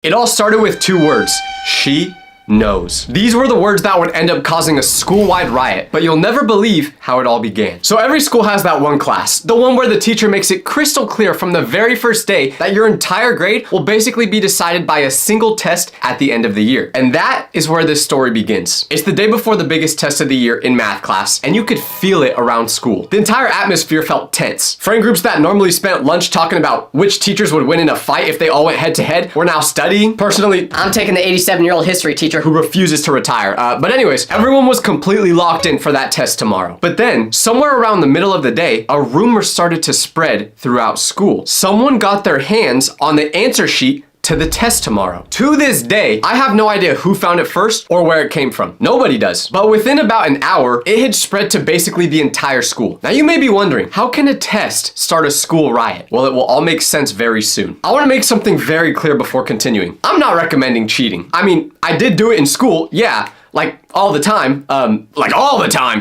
It all started with two words: she knows. These were the words that would end up causing a school-wide riot, but you'll never believe how it all began. So every school has that one class, the one where the teacher makes it crystal clear from the very first day that your entire grade will basically be decided by a single test at the end of the year. And that is where this story begins. It's the day before the biggest test of the year in math class, and you could feel it around school. The entire atmosphere felt tense. Friend groups that normally spent lunch talking about which teachers would win in a fight if they all went head to head were now studying. Personally, I'm taking the 87-year-old history teacher who refuses to retire. But anyways, everyone was completely locked in for that test tomorrow. But then, somewhere around the middle of the day, a rumor started to spread throughout school. Someone got their hands on the answer sheet to the test tomorrow. To this day, I have no idea who found it first or where it came from. Nobody does. But within about an hour, it had spread to basically the entire school. Now you may be wondering, how can a test start a school riot? Well, it will all make sense very soon. I want to make something very clear before continuing. I'm not recommending cheating. I mean, I did do it in school, yeah, like all the time.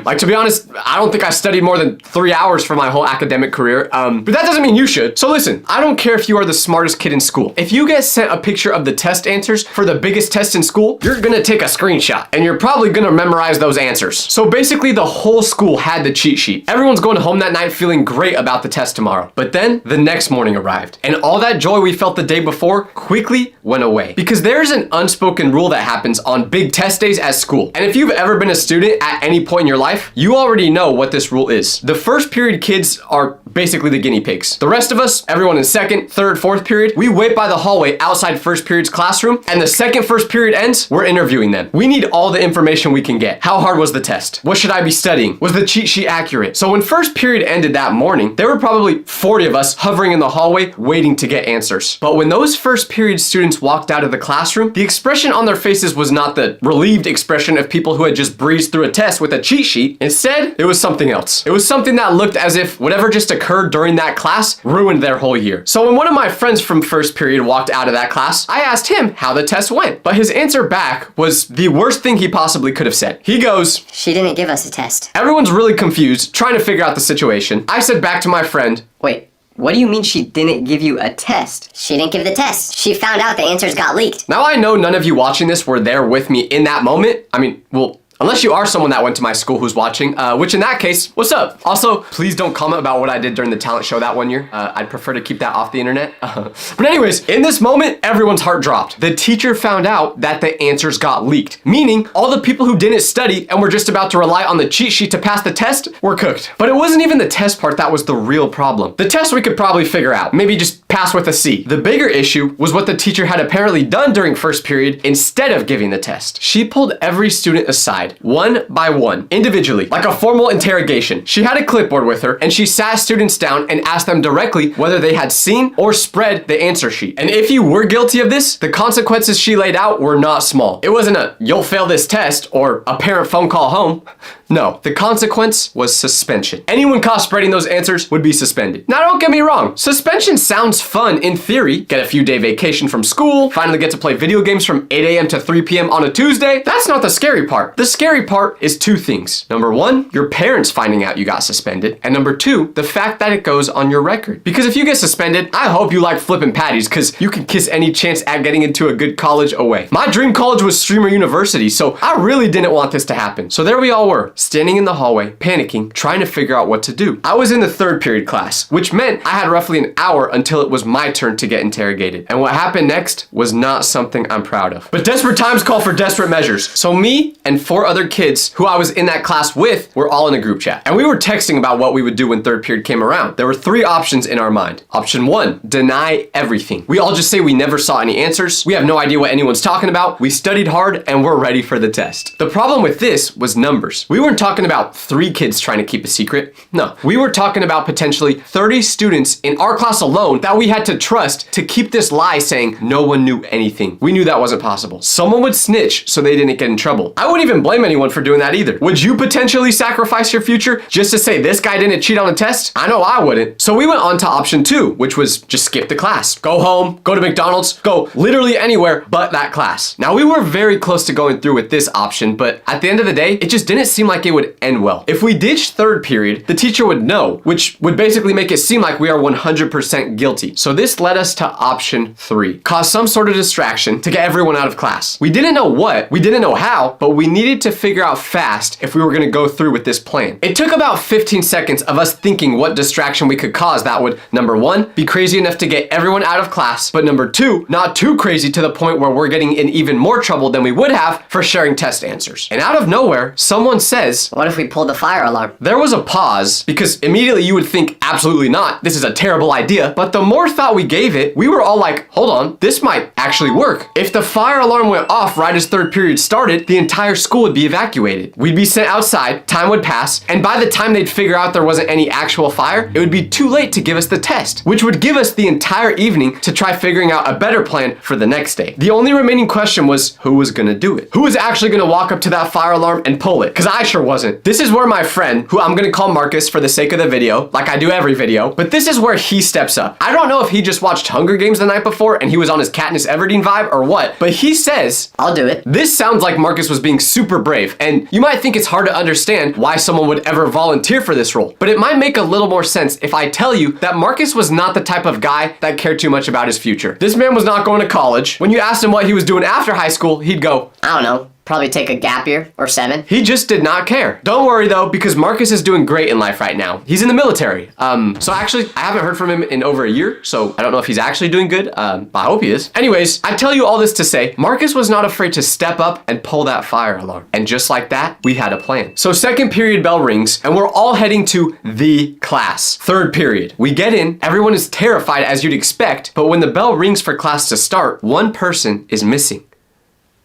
Like, to be honest, I don't think I studied more than 3 hours for my whole academic career. But that doesn't mean you should. So listen, I don't care if you are the smartest kid in school. If you get sent a picture of the test answers for the biggest test in school, you're gonna take a screenshot and you're probably gonna memorize those answers. So basically the whole school had the cheat sheet. Everyone's going home that night feeling great about the test tomorrow. But then the next morning arrived, and all that joy we felt the day before quickly went away. Because there's an unspoken rule that happens on big test days at school. And if you've ever been a student at any point in your life, you already know what this rule is. The first period kids are basically the guinea pigs. The rest of us, everyone in second, third, fourth period, we wait by the hallway outside first period's classroom, and the second first period ends, we're interviewing them. We need all the information we can get. How hard was the test? What should I be studying? Was the cheat sheet accurate? So when first period ended that morning, there were probably 40 of us hovering in the hallway waiting to get answers. But when those first period students walked out of the classroom, the expression on their faces was not the relieved expression of people who had just breezed through a test with a cheat sheet. Instead, it was something else. It was something that looked as if whatever just occurred during that class ruined their whole year. So when one of my friends from first period walked out of that class, I asked him how the test went. But his answer back was the worst thing he possibly could have said. He goes, She didn't give us a test. Everyone's really confused, trying to figure out the situation. I said back to my friend, Wait, what do you mean she didn't give you a test? She didn't give the test. She found out the answers got leaked. Now I know none of you watching this were there with me in that moment. I mean, well, unless you are someone that went to my school who's watching, which in that case, what's up? Also, please don't comment about what I did during the talent show that one year. I'd prefer to keep that off the internet. But anyways, in this moment, everyone's heart dropped. The teacher found out that the answers got leaked, meaning all the people who didn't study and were just about to rely on the cheat sheet to pass the test were cooked. But it wasn't even the test part that was the real problem. The test we could probably figure out, maybe just pass with a C. The bigger issue was what the teacher had apparently done during first period instead of giving the test. She pulled every student aside, one by one, individually, like a formal interrogation. She had a clipboard with her, and she sat students down and asked them directly whether they had seen or spread the answer sheet. And if you were guilty of this, the consequences she laid out were not small. It wasn't a, you'll fail this test, or a parent phone call home. No, the consequence was suspension. Anyone caught spreading those answers would be suspended. Now don't get me wrong, suspension sounds fun in theory. Get a few day vacation from school, finally get to play video games from 8 a.m. to 3 p.m. on a Tuesday. That's not the scary part. The scary part is two things. Number one, your parents finding out you got suspended. And number two, the fact that it goes on your record. Because if you get suspended, I hope you like flipping patties, because you can kiss any chance at getting into a good college away. My dream college was Streamer University, so I really didn't want this to happen. So there we all were, standing in the hallway, panicking, trying to figure out what to do. I was in the third period class, which meant I had roughly an hour until it was my turn to get interrogated. And what happened next was not something I'm proud of. But desperate times call for desperate measures. So me and 4 other kids who I was in that class with were all in a group chat. And we were texting about what we would do when third period came around. There were 3 options in our mind. Option 1, deny everything. We all just say we never saw any answers. We have no idea what anyone's talking about. We studied hard and we're ready for the test. The problem with this was numbers. We weren't talking about 3 kids trying to keep a secret. No, we were talking about potentially 30 students in our class alone that we had to trust to keep this lie saying no one knew anything. We knew that wasn't possible. Someone would snitch so they didn't get in trouble. I wouldn't even blame anyone for doing that either. Would you potentially sacrifice your future just to say this guy didn't cheat on a test? I know I wouldn't. So we went on to option 2, which was just skip the class. Go home, go to McDonald's, go literally anywhere but that class. Now we were very close to going through with this option, but at the end of the day, it just didn't seem like it would end well. If we ditched third period, the teacher would know, which would basically make it seem like we are 100% guilty. emergency. So this led us to option 3. Cause some sort of distraction to get everyone out of class. We didn't know what, we didn't know how, but we needed to figure out fast if we were gonna go through with this plan. It took about 15 seconds of us thinking what distraction we could cause that would, number 1, be crazy enough to get everyone out of class, but number 2, not too crazy to the point where we're getting in even more trouble than we would have for sharing test answers. And out of nowhere, someone says, What if we pulled the fire alarm? There was a pause, because immediately you would think, absolutely not, this is a terrible idea, but the more thought we gave it, we were all like, hold on, this might actually work. If the fire alarm went off right as third period started, the entire school would be evacuated. We'd be sent outside, time would pass, and by the time they'd figure out there wasn't any actual fire, it would be too late to give us the test, which would give us the entire evening to try figuring out a better plan for the next day. The only remaining question was, who was gonna do it? Who was actually gonna walk up to that fire alarm and pull it? Because I sure wasn't. This is where my friend, who I'm gonna call Marcus for the sake of the video, like I do every video, but this is where he steps up. I don't know if he just watched Hunger Games the night before and he was on his Katniss Everdeen vibe or what, but he says, I'll do it. This sounds like Marcus was being super brave, and you might think it's hard to understand why someone would ever volunteer for this role, but it might make a little more sense if I tell you that Marcus was not the type of guy that cared too much about his future. This man was not going to college. When you asked him what he was doing after high school, he'd go, I don't know. Probably take a gap year or 7. He just did not care. Don't worry though, because Marcus is doing great in life right now. He's in the military. So actually, I haven't heard from him in over a year, so I don't know if he's actually doing good. I hope he is. Anyways, I tell you all this to say, Marcus was not afraid to step up and pull that fire alarm. And just like that, we had a plan. So second period bell rings, and we're all heading to the class. Third period. We get in, everyone is terrified as you'd expect, but when the bell rings for class to start, one person is missing.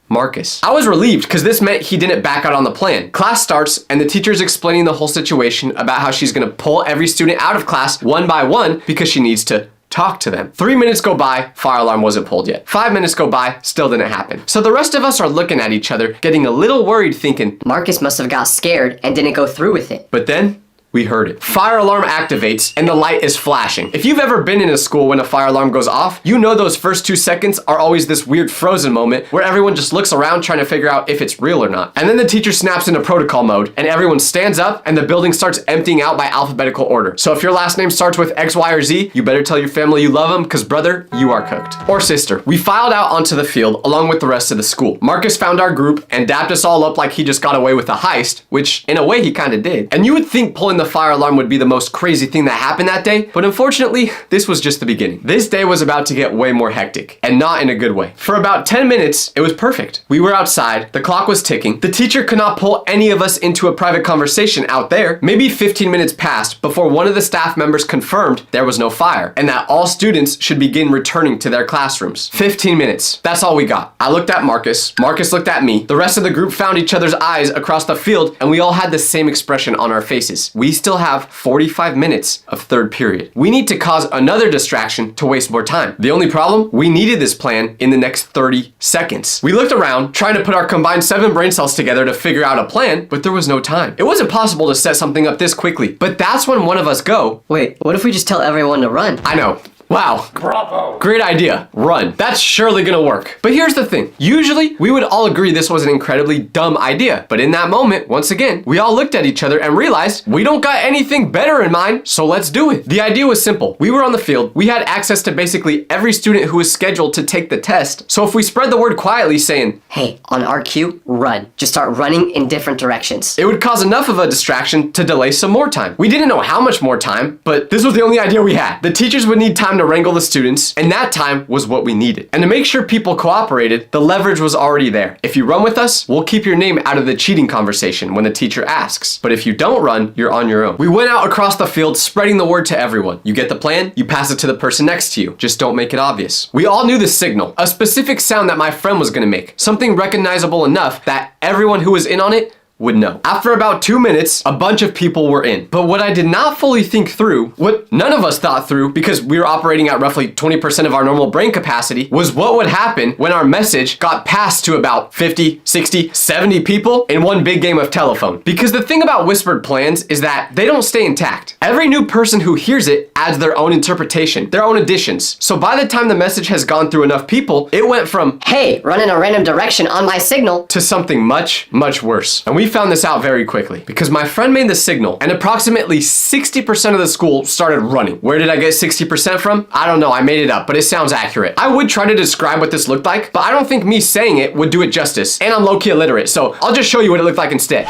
Marcus. I was relieved because this meant he didn't back out on the plan. Class starts and the teacher's explaining the whole situation about how she's gonna pull every student out of class one by one because she needs to talk to them. 3 minutes go by, fire alarm wasn't pulled yet. 5 minutes go by, still didn't happen. So the rest of us are looking at each other, getting a little worried thinking, Marcus must have got scared and didn't go through with it. But then, we heard it. Fire alarm activates and the light is flashing. If you've ever been in a school when a fire alarm goes off, you know those first 2 seconds are always this weird frozen moment where everyone just looks around trying to figure out if it's real or not. And then the teacher snaps into protocol mode and everyone stands up and the building starts emptying out by alphabetical order. So if your last name starts with X, Y, or Z, you better tell your family you love them because brother, you are cooked. Or sister. We filed out onto the field along with the rest of the school. Marcus found our group and dapped us all up like he just got away with a heist, which in a way he kind of did. And you would think pulling the fire alarm would be the most crazy thing that happened that day, but unfortunately, this was just the beginning. This day was about to get way more hectic, and not in a good way. For about 10 minutes, it was perfect. We were outside, the clock was ticking, the teacher could not pull any of us into a private conversation out there. Maybe 15 minutes passed before one of the staff members confirmed there was no fire, and that all students should begin returning to their classrooms. 15 minutes, that's all we got. I looked at Marcus, Marcus looked at me, the rest of the group found each other's eyes across the field, and we all had the same expression on our faces. We still have 45 minutes of third period. We need to cause another distraction to waste more time. The only problem, we needed this plan in the next 30 seconds. We looked around, trying to put our combined 7 brain cells together to figure out a plan, but there was no time. It wasn't possible to set something up this quickly, but that's when one of us go, Wait, what if we just tell everyone to run? I know. Wow. Bravo. Great idea. Run. That's surely gonna work. But here's the thing. Usually, we would all agree this was an incredibly dumb idea. But in that moment, once again, we all looked at each other and realized we don't got anything better in mind, so let's do it. The idea was simple. We were on the field. We had access to basically every student who was scheduled to take the test. So if we spread the word quietly saying, Hey, on our cue, run. Just start running in different directions. it would cause enough of a distraction to delay some more time. We didn't know how much more time, but this was the only idea we had. The teachers would need time to wrangle the students, and that time was what we needed. And to make sure people cooperated, the leverage was already there. If you run with us, we'll keep your name out of the cheating conversation when the teacher asks. But if you don't run, you're on your own. We went out across the field spreading the word to everyone. You get the plan, you pass it to the person next to you. Just don't make it obvious. We all knew the signal, a specific sound that my friend was gonna make, something recognizable enough that everyone who was in on it would know. After about 2 minutes, a bunch of people were in. But what I did not fully think through, what none of us thought through, because we were operating at roughly 20% of our normal brain capacity, was what would happen when our message got passed to about 50, 60, 70 people in one big game of telephone. Because the thing about whispered plans is that they don't stay intact. Every new person who hears it adds their own interpretation, their own additions. So by the time the message has gone through enough people, it went from, Hey, run in a random direction on my signal, to something much, much worse. And we found this out very quickly because my friend made the signal and approximately 60% of the school started running. Where did I get 60% from? I don't know, I made it up, but it sounds accurate. I would try to describe what this looked like, but I don't think me saying it would do it justice, and I'm low-key illiterate, so I'll just show you what it looked like instead.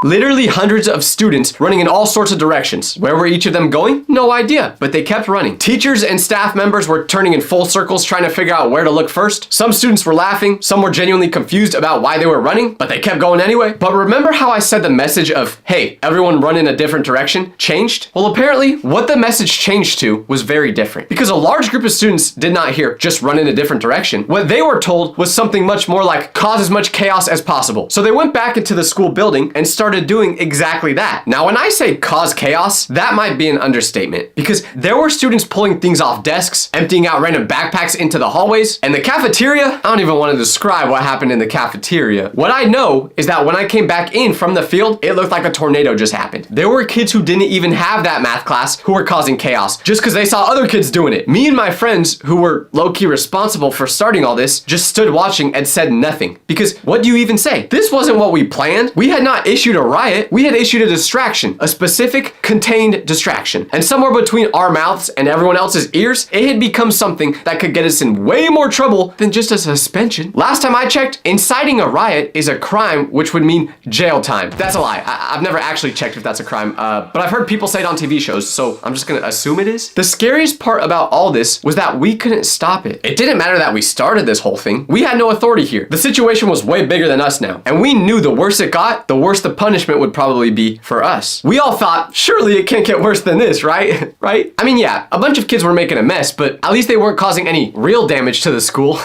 Literally hundreds of students running in all sorts of directions. Where were each of them going? No idea, but they kept running. Teachers and staff members were turning in full circles trying to figure out where to look first. Some students were laughing, some were genuinely confused about why they were running, but they kept going anyway. But remember how I said the message of, hey, everyone run in a different direction, changed? Well, apparently, what the message changed to was very different. Because a large group of students did not hear, just run in a different direction. What they were told was something much more like, cause as much chaos as possible. So they went back into the school building and started doing exactly that. Now, when I say cause chaos, that might be an understatement because there were students pulling things off desks, emptying out random backpacks into the hallways, and the cafeteria, I don't even want to describe what happened in the cafeteria. What I know is that when I came back in from the field, it looked like a tornado just happened. There were kids who didn't even have that math class who were causing chaos just because they saw other kids doing it. Me and my friends who were low-key responsible for starting all this just stood watching and said nothing because what do you even say? This wasn't what we planned. We had not issued a riot. We had issued a distraction, a specific contained distraction. And somewhere between our mouths and everyone else's ears, it had become something that could get us in way more trouble than just a suspension. Last time I checked, inciting a riot is a crime, which would mean jail time. That's a lie. I've never actually checked if that's a crime, but I've heard people say it on TV shows, so I'm just gonna assume it is. The scariest part about all this was that we couldn't stop it. It didn't matter that we started this whole thing. We had no authority here. The situation was way bigger than us now, and we knew the worse it got, the worse the punishment would probably be for us. We all thought, surely it can't get worse than this, right? Right? I mean, yeah, a bunch of kids were making a mess, but at least they weren't causing any real damage to the school.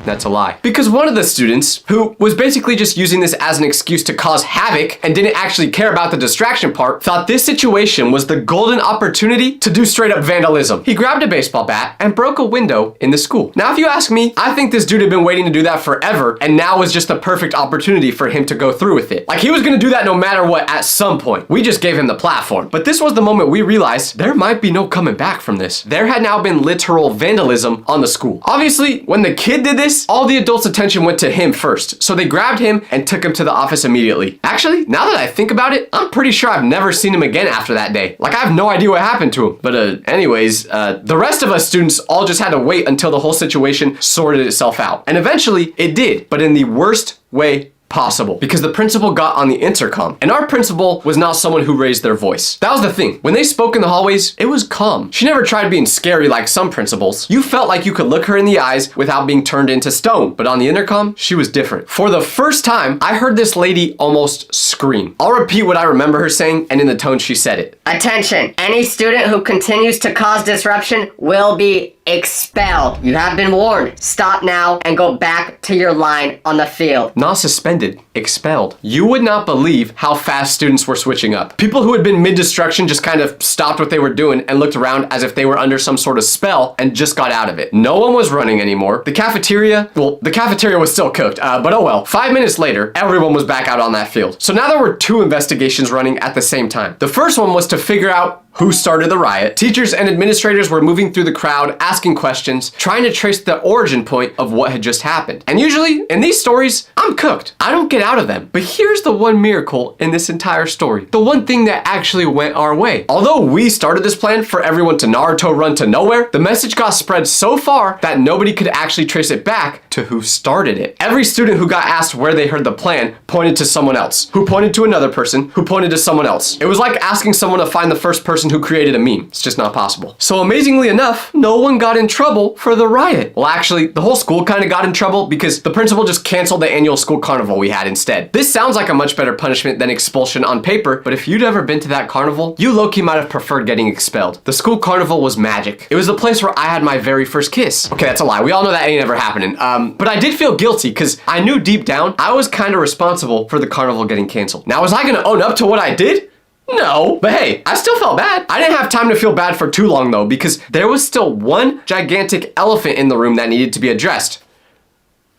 That's a lie. Because one of the students, who was basically just using this as an excuse to cause havoc and didn't actually care about the distraction part, thought this situation was the golden opportunity to do straight up vandalism. He grabbed a baseball bat and broke a window in the school. Now, if you ask me, I think this dude had been waiting to do that forever, and now was just the perfect opportunity for him to go through with it. Like, he was gonna do that no matter what at some point. We just gave him the platform. But this was the moment we realized there might be no coming back from this. There had now been literal vandalism on the school. Obviously, when the kid did this, all the adults' attention went to him first. So they grabbed him and took him to the office immediately. Actually, now that I think about it, I'm pretty sure I've never seen him again after that day. Like, I have no idea what happened to him. But anyways, the rest of us students all just had to wait until the whole situation sorted itself out. And eventually, it did, but in the worst way possible, because the principal got on the intercom, and our principal was not someone who raised their voice. That was the thing. When they spoke in the hallways, it was calm. She never tried being scary like some principals. You felt like you could look her in the eyes without being turned into stone. But on the intercom, she was different. For the first time, I heard this lady almost scream. I'll repeat what I remember her saying and in the tone she said it. Attention! Any student who continues to cause disruption will be expelled. You have been warned. Stop now and go back to your line on the field. Not suspended, expelled. You would not believe how fast students were switching up. People who had been mid-destruction just kind of stopped what they were doing and looked around as if they were under some sort of spell and just got out of it. No one was running anymore. The cafeteria was still cooked, but oh well. 5 minutes later, everyone was back out on that field. So now there were two investigations running at the same time. The first one was to figure out who started the riot. Teachers and administrators were moving through the crowd, asking questions, trying to trace the origin point of what had just happened. And usually, in these stories, I'm cooked. I don't get out of them. But here's the one miracle in this entire story. The one thing that actually went our way. Although we started this plan for everyone to Naruto run to nowhere, the message got spread so far that nobody could actually trace it back to who started it. Every student who got asked where they heard the plan pointed to someone else, who pointed to another person, who pointed to someone else. It was like asking someone to find the first person who created a meme. It's just not possible. So amazingly enough, no one got in trouble for the riot. Well, actually, the whole school kind of got in trouble because the principal just canceled the annual school carnival we had instead. This sounds like a much better punishment than expulsion on paper, but if you'd ever been to that carnival, you low-key might have preferred getting expelled. The school carnival was magic. It was the place where I had my very first kiss. Okay, that's a lie. We all know that ain't ever happening. But I did feel guilty because I knew deep down I was kind of responsible for the carnival getting canceled. Now, was I gonna own up to what I did? No, but hey, I still felt bad. I didn't have time to feel bad for too long though, because there was still one gigantic elephant in the room that needed to be addressed.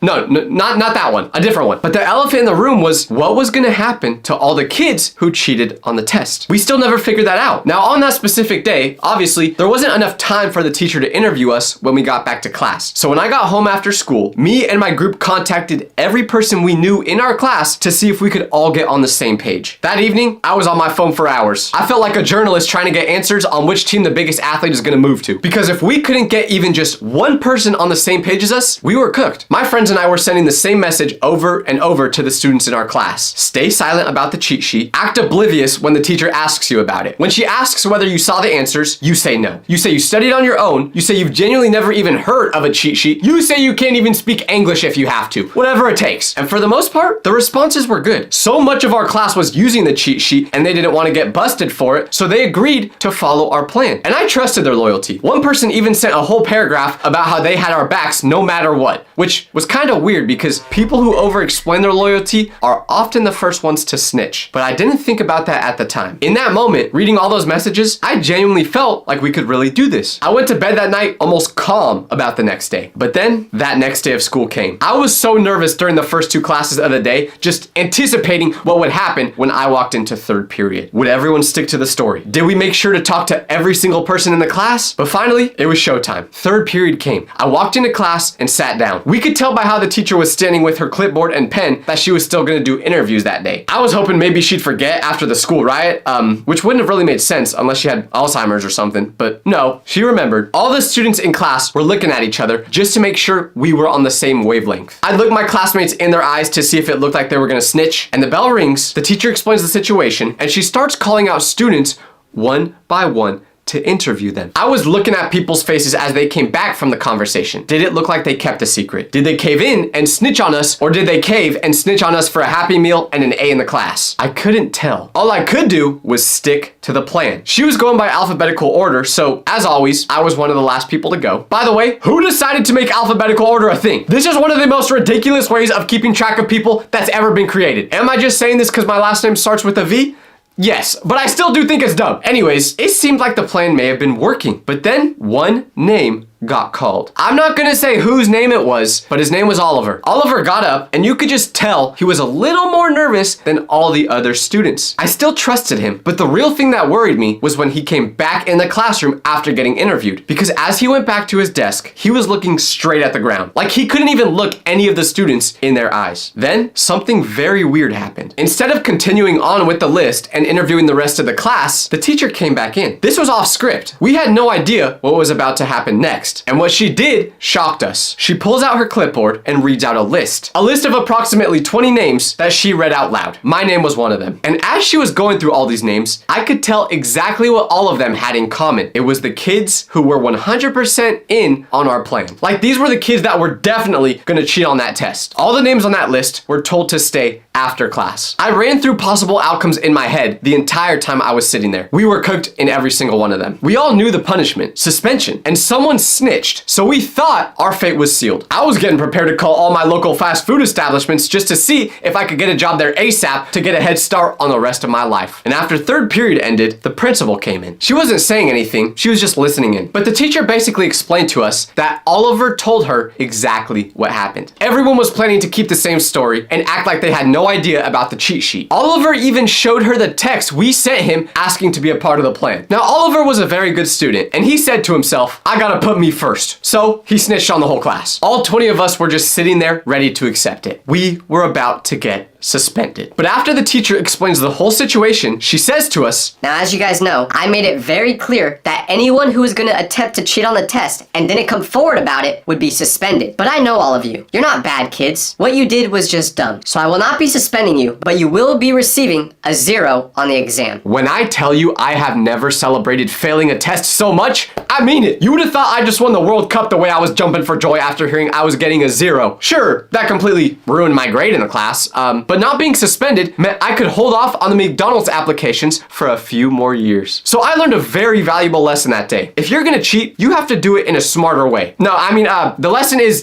No, not that one. A different one. But the elephant in the room was what was going to happen to all the kids who cheated on the test. We still never figured that out. Now, on that specific day, obviously, there wasn't enough time for the teacher to interview us when we got back to class. So when I got home after school, me and my group contacted every person we knew in our class to see if we could all get on the same page. That evening, I was on my phone for hours. I felt like a journalist trying to get answers on which team the biggest athlete is going to move to. Because if we couldn't get even just one person on the same page as us, we were cooked. My friends and I were sending the same message over and over to the students in our class. Stay silent about the cheat sheet. Act oblivious when the teacher asks you about it. When she asks whether you saw the answers, you say no. You say you studied on your own. You say you've genuinely never even heard of a cheat sheet. You say you can't even speak English if you have to. Whatever it takes. And for the most part, the responses were good. So much of our class was using the cheat sheet and they didn't want to get busted for it, so they agreed to follow our plan. And I trusted their loyalty. One person even sent a whole paragraph about how they had our backs no matter what, which was kind of weird because people who over-explain their loyalty are often the first ones to snitch. But I didn't think about that at the time. In that moment, reading all those messages, I genuinely felt like we could really do this. I went to bed that night almost calm about the next day. But then that next day of school came. I was so nervous during the first 2 classes of the day, just anticipating what would happen when I walked into third period. Would everyone stick to the story? Did we make sure to talk to every single person in the class? But finally, it was showtime. Third period came. I walked into class and sat down. We could tell by how the teacher was standing with her clipboard and pen that she was still gonna do interviews that day. I was hoping maybe she'd forget after the school riot, which wouldn't have really made sense unless she had Alzheimer's or something, but no, she remembered. All the students in class were looking at each other just to make sure we were on the same wavelength. I'd look my classmates in their eyes to see if it looked like they were gonna snitch, and the bell rings, the teacher explains the situation, and she starts calling out students one by one to interview them. I was looking at people's faces as they came back from the conversation. Did it look like they kept a secret? Did they cave in and snitch on us, or did they cave and snitch on us for a Happy Meal and an A in the class? I couldn't tell. All I could do was stick to the plan. She was going by alphabetical order, so as always, I was one of the last people to go. By the way, who decided to make alphabetical order a thing? This is one of the most ridiculous ways of keeping track of people that's ever been created. Am I just saying this because my last name starts with a V? Yes, but I still do think it's dumb. Anyways, it seemed like the plan may have been working, but then one name got called. I'm not gonna say whose name it was, but his name was Oliver. Oliver got up, and you could just tell he was a little more nervous than all the other students. I still trusted him, but the real thing that worried me was when he came back in the classroom after getting interviewed, because as he went back to his desk, he was looking straight at the ground, like he couldn't even look any of the students in their eyes. Then something very weird happened. Instead of continuing on with the list and interviewing the rest of the class, the teacher came back in. This was off script. We had no idea what was about to happen next. And what she did shocked us. She pulls out her clipboard and reads out a list. A list of approximately 20 names that she read out loud. My name was one of them. And as she was going through all these names, I could tell exactly what all of them had in common. It was the kids who were 100% in on our plan. Like, these were the kids that were definitely gonna cheat on that test. All the names on that list were told to stay after class. I ran through possible outcomes in my head the entire time I was sitting there. We were cooked in every single one of them. We all knew the punishment, suspension, and someone snitched, so we thought our fate was sealed. I was getting prepared to call all my local fast food establishments just to see if I could get a job there ASAP to get a head start on the rest of my life. And after third period ended, the principal came in. She wasn't saying anything, she was just listening in. But the teacher basically explained to us that Oliver told her exactly what happened. Everyone was planning to keep the same story and act like they had no idea about the cheat sheet. Oliver even showed her the text we sent him asking to be a part of the plan. Now, Oliver was a very good student, and he said to himself, I gotta put me first. So he snitched on the whole class. All 20 of us were just sitting there ready to accept it. We were about to get suspended. But after the teacher explains the whole situation, she says to us, now, as you guys know, I made it very clear that anyone who was going to attempt to cheat on the test and didn't come forward about it would be suspended. But I know all of you. You're not bad kids. What you did was just dumb. So I will not be suspending you, but you will be receiving a 0 on the exam. When I tell you I have never celebrated failing a test so much, I mean it. You would have thought I just won the World Cup the way I was jumping for joy after hearing I was getting a 0. Sure, that completely ruined my grade in the class, but not being suspended meant I could hold off on the McDonald's applications for a few more years. So I learned a very valuable lesson that day. If you're gonna cheat, you have to do it in a smarter way. No, I mean, the lesson is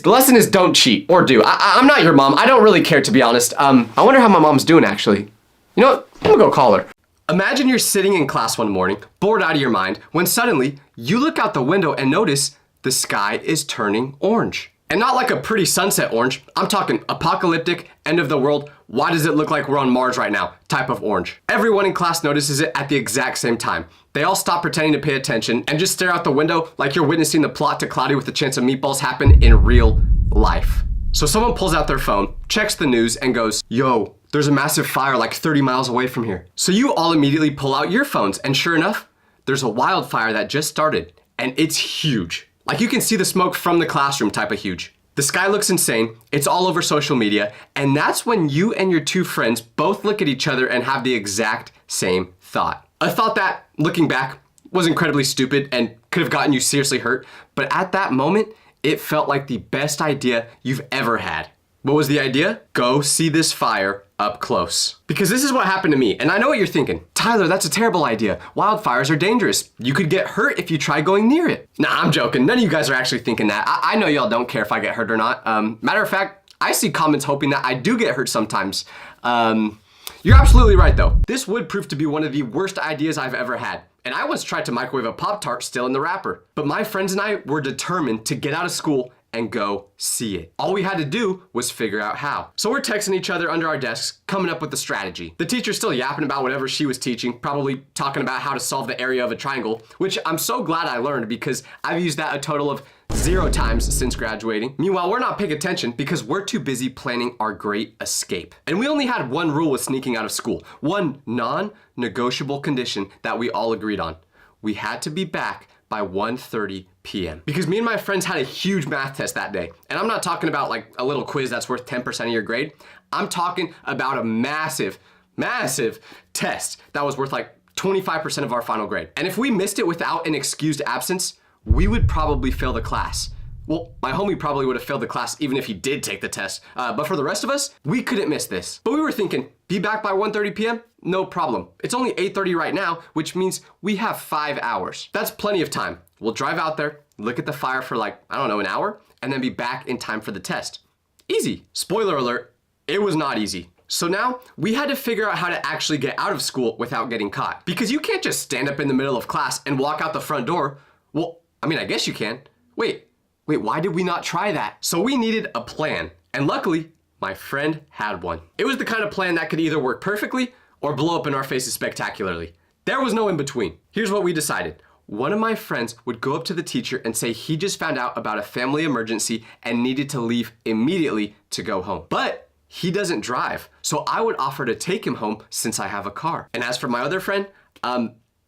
don't cheat, or do. I'm not your mom. I don't really care, to be honest. I wonder how my mom's doing, actually. You know what? I'm gonna go call her. Imagine you're sitting in class one morning, bored out of your mind, when suddenly you look out the window and notice the sky is turning orange. And not like a pretty sunset orange. I'm talking apocalyptic, end of the world, why does it look like we're on Mars right now type of orange. Everyone in class notices it at the exact same time. They all stop pretending to pay attention and just stare out the window like you're witnessing the plot to Cloudy with a Chance of Meatballs happen in real life. So someone pulls out their phone, checks the news, and goes, yo, there's a massive fire like 30 miles away from here. So you all immediately pull out your phones, and sure enough, there's a wildfire that just started, and it's huge. Like you can see the smoke from the classroom type of huge. The sky looks insane, it's all over social media, and that's when you and your two friends both look at each other and have the exact same thought. A thought that, looking back, was incredibly stupid and could have gotten you seriously hurt, but at that moment, it felt like the best idea you've ever had. What was the idea? Go see this fire up close. Because this is what happened to me, and I know what you're thinking. Tyler, that's a terrible idea. Wildfires are dangerous. You could get hurt if you try going near it. Nah, I'm joking. None of you guys are actually thinking that. I know y'all don't care if I get hurt or not. Matter of fact, I see comments hoping that I do get hurt sometimes. You're absolutely right though. This would prove to be one of the worst ideas I've ever had. And I once tried to microwave a Pop-Tart still in the wrapper. But my friends and I were determined to get out of school and go see it. All we had to do was figure out how. So we're texting each other under our desks, coming up with the strategy. The teacher's still yapping about whatever she was teaching, probably talking about how to solve the area of a triangle, which I'm so glad I learned because I've used that a total of 0 times since graduating. Meanwhile, we're not paying attention because we're too busy planning our great escape. And we only had one rule with sneaking out of school, one non-negotiable condition that we all agreed on. We had to be back by 1:30 p.m. Because me and my friends had a huge math test that day. And I'm not talking about like a little quiz that's worth 10% of your grade. I'm talking about a massive, massive test that was worth like 25% of our final grade. And if we missed it without an excused absence, we would probably fail the class. Well, my homie probably would have failed the class even if he did take the test. But for the rest of us, we couldn't miss this. But we were thinking, be back by 1:30 p.m.? No problem. It's only 8:30 right now, which means we have 5 hours. That's plenty of time. We'll drive out there, look at the fire for like, I don't know, an hour, and then be back in time for the test. Easy. Spoiler alert, it was not easy. So now we had to figure out how to actually get out of school without getting caught. Because you can't just stand up in the middle of class and walk out the front door. Well, I mean, I guess you can. Wait, why did we not try that? So we needed a plan. And luckily, my friend had one. It was the kind of plan that could either work perfectly or blow up in our faces spectacularly. There was no in between. Here's what we decided. One of my friends would go up to the teacher and say he just found out about a family emergency and needed to leave immediately to go home. But he doesn't drive, so I would offer to take him home since I have a car. And as for my other friend,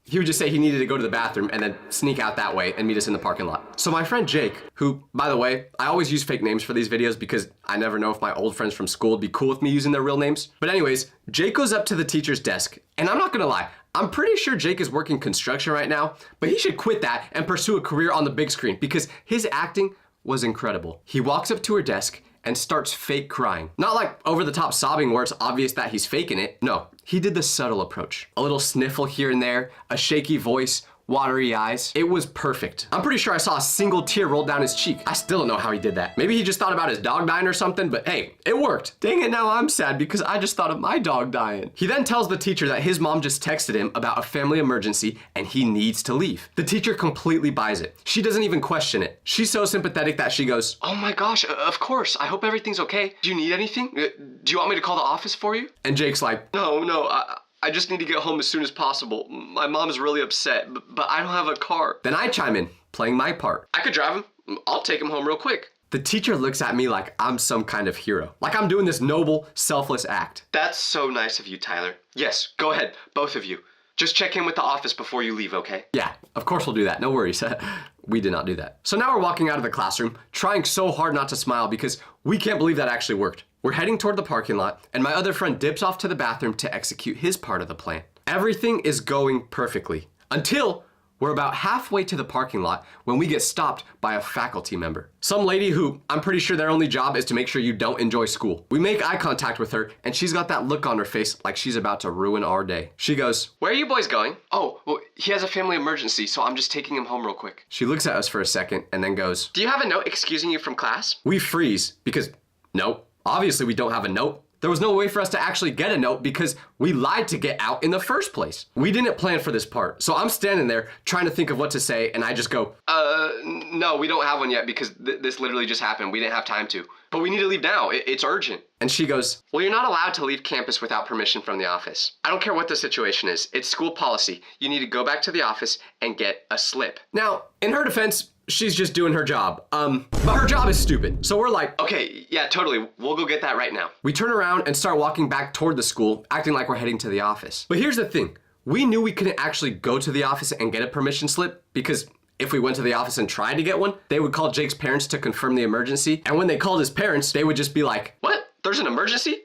he would just say he needed to go to the bathroom and then sneak out that way and meet us in the parking lot. So my friend Jake, who, by the way, I always use fake names for these videos because I never know if my old friends from school would be cool with me using their real names. But anyways, Jake goes up to the teacher's desk, and I'm not gonna lie, I'm pretty sure Jake is working construction right now, but he should quit that and pursue a career on the big screen because his acting was incredible. He walks up to her desk and starts fake crying. Not like over the top sobbing where it's obvious that he's faking it. No, he did the subtle approach. A little sniffle here and there, a shaky voice, watery eyes. It was perfect. I'm pretty sure I saw a single tear roll down his cheek. I still don't know how he did that. Maybe he just thought about his dog dying or something, but hey, it worked. Dang it, now I'm sad because I just thought of my dog dying. He then tells the teacher that his mom just texted him about a family emergency and he needs to leave. The teacher completely buys it. She doesn't even question it. She's so sympathetic that she goes, "Oh my gosh, of course. I hope everything's okay. Do you need anything? Do you want me to call the office for you?" And Jake's like, no, I just need to get home as soon as possible. My mom's really upset, but I don't have a car. Then I chime in, playing my part. I could drive him. I'll take him home real quick. The teacher looks at me like I'm some kind of hero. Like I'm doing this noble, selfless act. That's so nice of you, Tyler. Yes, go ahead, both of you. Just check in with the office before you leave, okay? Yeah, of course we'll do that, no worries. We did not do that. So now we're walking out of the classroom, trying so hard not to smile because we can't believe that actually worked. We're heading toward the parking lot, and my other friend dips off to the bathroom to execute his part of the plan. Everything is going perfectly until we're about halfway to the parking lot when we get stopped by a faculty member. Some lady who I'm pretty sure their only job is to make sure you don't enjoy school. We make eye contact with her, and she's got that look on her face like she's about to ruin our day. She goes, "Where are you boys going?" "Oh, well, he has a family emergency, so I'm just taking him home real quick." She looks at us for a second and then goes, "Do you have a note excusing you from class?" We freeze because nope. Obviously we don't have a note. There was no way for us to actually get a note because we lied to get out in the first place. We didn't plan for this part. So I'm standing there trying to think of what to say, and I just go, no, we don't have one yet because this literally just happened. We didn't have time to. But we need to leave now. It's urgent. And she goes, well, you're not allowed to leave campus without permission from the office. I don't care what the situation is. It's school policy. You need to go back to the office and get a slip. Now, in her defense, she's just doing her job. But her job is stupid. So we're like, okay, yeah, totally. We'll go get that right now. We turn around and start walking back toward the school, acting like we're heading to the office. But here's the thing. We knew we couldn't actually go to the office and get a permission slip because if we went to the office and tried to get one, they would call Jake's parents to confirm the emergency. And when they called his parents, they would just be like, what? There's an emergency?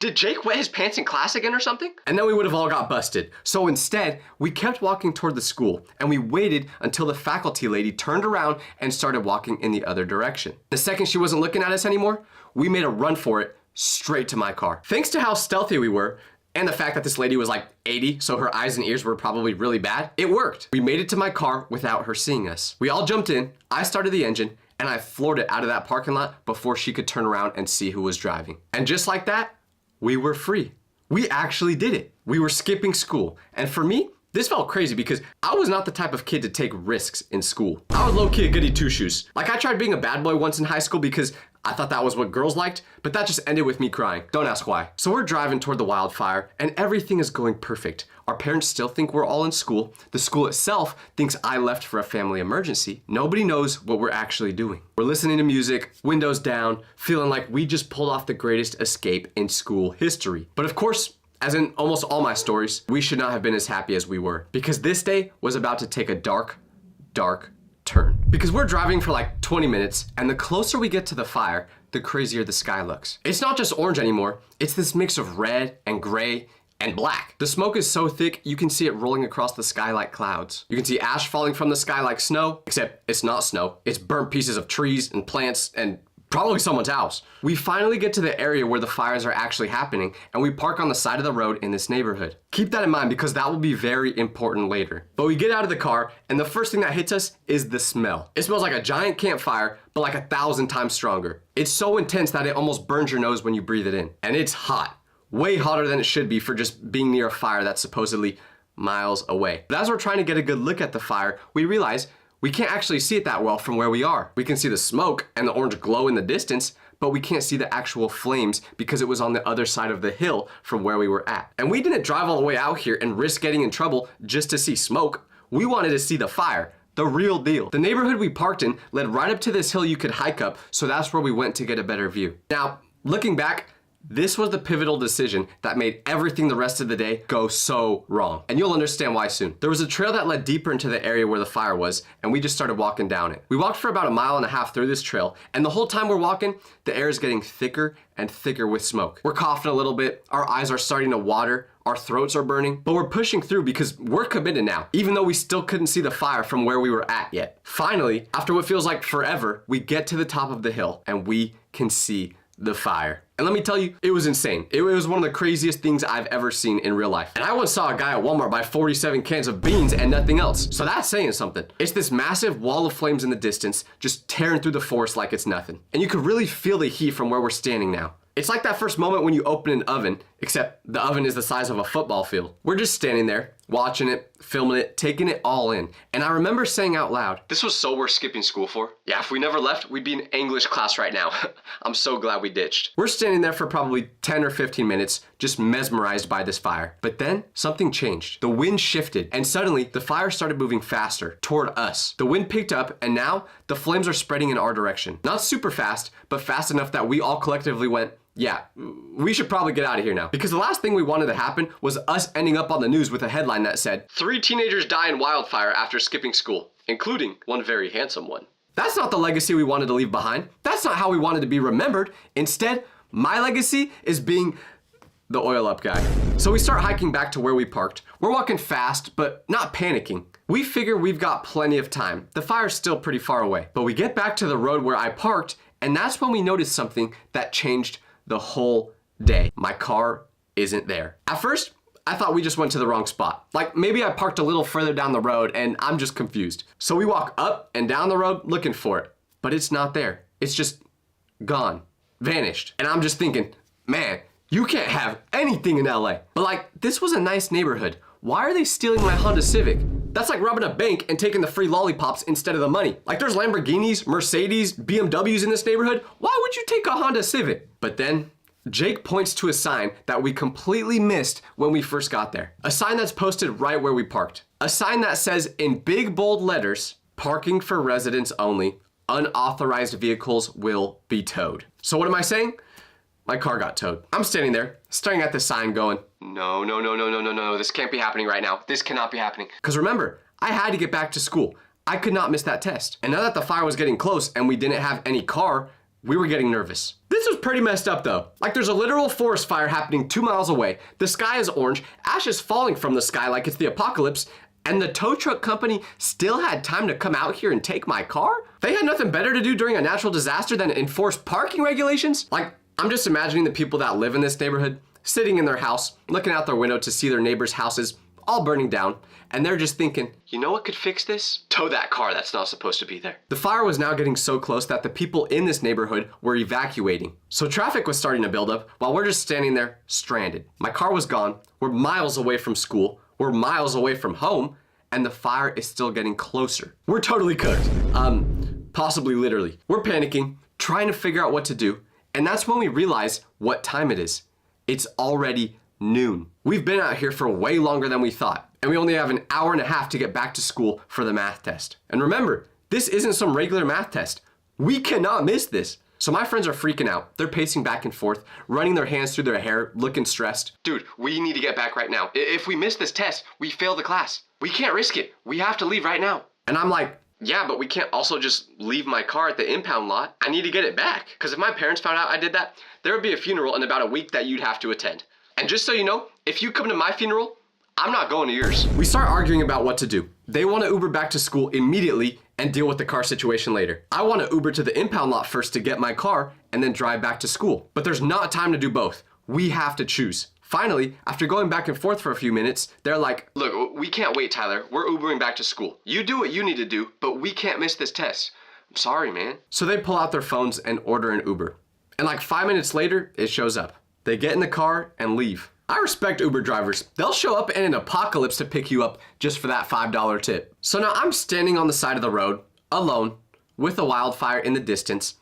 Did Jake wet his pants in class again or something? And then we would have all got busted. So instead, we kept walking toward the school and we waited until the faculty lady turned around and started walking in the other direction. The second she wasn't looking at us anymore, we made a run for it straight to my car. Thanks to how stealthy we were, and the fact that this lady was like 80, so her eyes and ears were probably really bad, it worked. We made it to my car without her seeing us. We all jumped in, I started the engine, and I floored it out of that parking lot before she could turn around and see who was driving. And just like that, we were free. We actually did it. We were skipping school. And for me, this felt crazy because I was not the type of kid to take risks in school. I was low-key a goody two-shoes. Like I tried being a bad boy once in high school because I thought that was what girls liked, but that just ended with me crying. Don't ask why. So we're driving toward the wildfire and everything is going perfect. Our parents still think we're all in school. The school itself thinks I left for a family emergency. Nobody knows what we're actually doing. We're listening to music, windows down, feeling like we just pulled off the greatest escape in school history. But of course, as in almost all my stories, we should not have been as happy as we were because this day was about to take a dark, dark turn. Because we're driving for like 20 minutes and the closer we get to the fire, the crazier the sky looks. It's not just orange anymore. It's this mix of red and gray and black. The smoke is so thick, you can see it rolling across the sky like clouds. You can see ash falling from the sky like snow, except it's not snow. It's burnt pieces of trees and plants and probably someone's house. We finally get to the area where the fires are actually happening and we park on the side of the road in this neighborhood. Keep that in mind because that will be very important later. But we get out of the car and the first thing that hits us is the smell. It smells like a giant campfire, but like 1,000 times stronger. It's so intense that it almost burns your nose when you breathe it in. And it's hot, way hotter than it should be for just being near a fire that's supposedly miles away. But as we're trying to get a good look at the fire, we realize we can't actually see it that well from where we are. We can see the smoke and the orange glow in the distance, but we can't see the actual flames because it was on the other side of the hill from where we were at. And we didn't drive all the way out here and risk getting in trouble just to see smoke. We wanted to see the fire, the real deal. The neighborhood we parked in led right up to this hill you could hike up, so that's where we went to get a better view. Now, looking back, this was the pivotal decision that made everything the rest of the day go so wrong. And you'll understand why soon. There was a trail that led deeper into the area where the fire was, and we just started walking down it. We walked for about 1.5 miles through this trail, and the whole time we're walking, the air is getting thicker and thicker with smoke. We're coughing a little bit, our eyes are starting to water, our throats are burning, but we're pushing through because we're committed now, even though we still couldn't see the fire from where we were at yet. Finally, after what feels like forever, we get to the top of the hill, and we can see the fire. And let me tell you, it was insane. It was one of the craziest things I've ever seen in real life. And I once saw a guy at Walmart buy 47 cans of beans and nothing else. So that's saying something. It's this massive wall of flames in the distance, just tearing through the forest like it's nothing. And you could really feel the heat from where we're standing now. It's like that first moment when you open an oven, except the oven is the size of a football field. We're just standing there, watching it, filming it, taking it all in. And I remember saying out loud, this was so worth skipping school for. Yeah, if we never left, we'd be in English class right now. I'm so glad we ditched. We're standing there for probably 10 or 15 minutes, just mesmerized by this fire. But then something changed. The wind shifted and suddenly the fire started moving faster toward us. The wind picked up and now the flames are spreading in our direction. Not super fast, but fast enough that we all collectively went, yeah, we should probably get out of here now. Because the last thing we wanted to happen was us ending up on the news with a headline that said, 3 teenagers die in wildfire after skipping school, including one very handsome one. That's not the legacy we wanted to leave behind. That's not how we wanted to be remembered. Instead, my legacy is being the oil up guy. So we start hiking back to where we parked. We're walking fast, but not panicking. We figure we've got plenty of time. The fire's still pretty far away. But we get back to the road where I parked, and that's when we noticed something that changed the whole day. My car isn't there. At first, I thought we just went to the wrong spot. Like maybe I parked a little further down the road and I'm just confused. So we walk up and down the road looking for it, but it's not there. It's just gone, vanished. And I'm just thinking, man, You can't have anything in LA. But like, this was a nice neighborhood. Why are they stealing my Honda Civic? That's like robbing a bank and taking the free lollipops instead of the money. Like there's Lamborghinis, Mercedes, BMWs in this neighborhood. Why would you take a Honda Civic? But then Jake points to a sign that we completely missed when we first got there. A sign that's posted right where we parked. A sign that says in big bold letters, parking for residents only, unauthorized vehicles will be towed. So what am I saying? My car got towed. I'm standing there, staring at the sign going, no, this can't be happening right now. This cannot be happening. Because remember, I had to get back to school. I could not miss that test. And now that the fire was getting close and we didn't have any car, we were getting nervous. This was pretty messed up though. Like there's a literal forest fire happening 2 miles away. The sky is orange, ash is falling from the sky like it's the apocalypse, and the tow truck company still had time to come out here and take my car? They had nothing better to do during a natural disaster than enforce parking regulations? Like, I'm just imagining the people that live in this neighborhood sitting in their house, looking out their window to see their neighbors' houses all burning down, and they're just thinking, you know what could fix this? Tow that car that's not supposed to be there. The fire was now getting so close that the people in this neighborhood were evacuating. So traffic was starting to build up while we're just standing there stranded. My car was gone, we're miles away from school, we're miles away from home, and the fire is still getting closer. We're totally cooked. Possibly literally. We're panicking, trying to figure out what to do, and that's when we realize what time it is. It's already noon. We've been out here for way longer than we thought, and we only have an hour and a half to get back to school for the math test. And remember, this isn't some regular math test. We cannot miss this. So my friends are freaking out. They're pacing back and forth, running their hands through their hair, looking stressed. Dude, we need to get back right now. If we miss this test, we fail the class. We can't risk it. We have to leave right now. And I'm like, yeah, but we can't also just leave my car at the impound lot. I need to get it back. Because if my parents found out I did that, there would be a funeral in about a week that you'd have to attend. And just so you know, if you come to my funeral, I'm not going to yours. We start arguing about what to do. They want to Uber back to school immediately and deal with the car situation later. I want to Uber to the impound lot first to get my car and then drive back to school. But there's not time to do both. We have to choose. Finally, after going back and forth for a few minutes, they're like, look, we can't wait, Tyler. We're Ubering back to school. You do what you need to do, but we can't miss this test. I'm sorry, man. So they pull out their phones and order an Uber. And like 5 minutes later, it shows up. They get in the car and leave. I respect Uber drivers. They'll show up in an apocalypse to pick you up just for that $5 tip. So now I'm standing on the side of the road, alone, with a wildfire in the distance,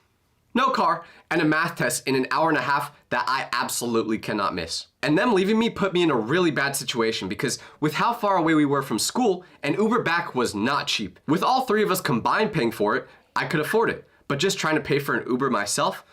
no car, and a math test in an hour and a half that I absolutely cannot miss. And them leaving me put me in a really bad situation because with how far away we were from school, an Uber back was not cheap. With all three of us combined paying for it, I could afford it. But just trying to pay for an Uber myself,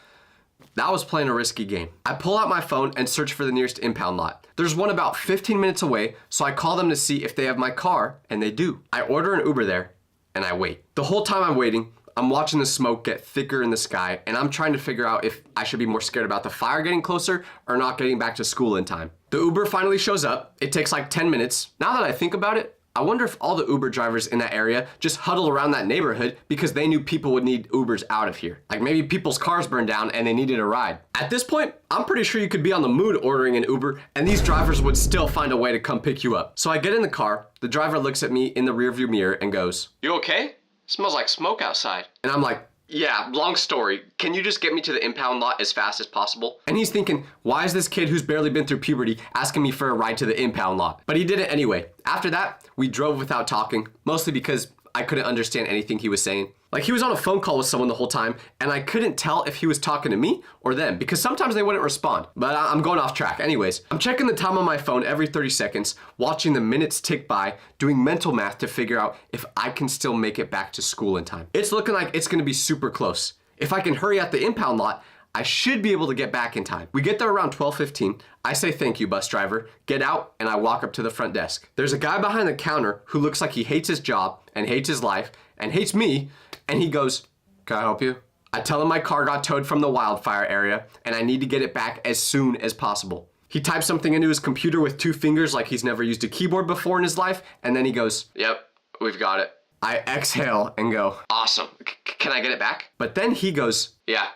that was playing a risky game. I pull out my phone and search for the nearest impound lot. There's one about 15 minutes away, so I call them to see if they have my car, and they do. I order an Uber there, and I wait. The whole time I'm waiting, I'm watching the smoke get thicker in the sky, and I'm trying to figure out if I should be more scared about the fire getting closer or not getting back to school in time. The Uber finally shows up. It takes like 10 minutes. Now that I think about it, I wonder if all the Uber drivers in that area just huddled around that neighborhood because they knew people would need Ubers out of here. Like maybe people's cars burned down and they needed a ride. At this point, I'm pretty sure you could be on the mood ordering an Uber and these drivers would still find a way to come pick you up. So I get in the car, the driver looks at me in the rearview mirror and goes, "You okay? Smells like smoke outside." And I'm like, "Yeah, long story. Can you just get me to the impound lot as fast as possible?" And he's thinking, why is this kid who's barely been through puberty asking me for a ride to the impound lot? But he did it anyway. After that, we drove without talking, mostly because I couldn't understand anything he was saying. Like he was on a phone call with someone the whole time, and I couldn't tell if he was talking to me or them, because sometimes they wouldn't respond. But I'm going off track. Anyways, I'm checking the time on my phone every 30 seconds, watching the minutes tick by, doing mental math to figure out if I can still make it back to school in time. It's looking like it's gonna be super close. If I can hurry at the impound lot, I should be able to get back in time. We get there around 12:15. I say thank you, bus driver, get out, and I walk up to the front desk. There's a guy behind the counter who looks like he hates his job and hates his life and hates me, and he goes, "Can I help you?" I tell him my car got towed from the wildfire area and I need to get it back as soon as possible. He types something into his computer with 2 fingers like he's never used a keyboard before in his life, and then he goes, "Yep, we've got it." I exhale and go, "Awesome. Can I get it back?" But then he goes, "Yeah.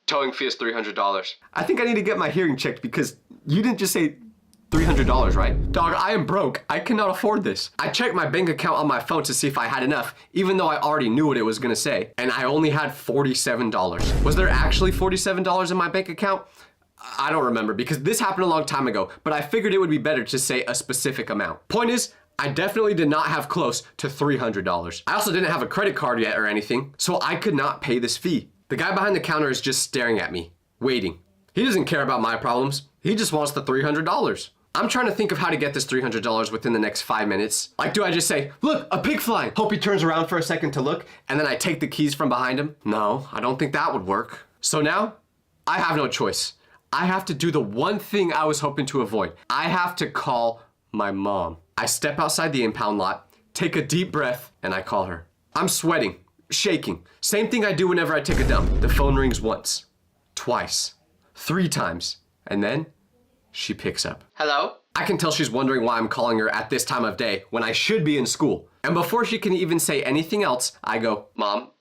Towing fee is $300. I think I need to get my hearing checked because you didn't just say $300, right? Dog, I am broke. I cannot afford this. I checked my bank account on my phone to see if I had enough, even though I already knew what it was gonna say, and I only had $47. Was there actually $47 in my bank account? I don't remember because this happened a long time ago, but I figured it would be better to say a specific amount. Point is, I definitely did not have close to $300. I also didn't have a credit card yet or anything, so I could not pay this fee. The guy behind the counter is just staring at me, waiting. He doesn't care about my problems. He just wants the $300. I'm trying to think of how to get this $300 within the next 5 minutes. Like, do I just say, look, a pig flying? Hope he turns around for a second to look, and then I take the keys from behind him? No, I don't think that would work. So now, I have no choice. I have to do the one thing I was hoping to avoid. I have to call my mom. I step outside the impound lot, take a deep breath, and I call her. I'm sweating, shaking. Same thing I do whenever I take a dump. The phone rings once, twice, 3 times, and then she picks up. Hello? I can tell she's wondering why I'm calling her at this time of day when I should be in school. And before she can even say anything else, I go, Mom,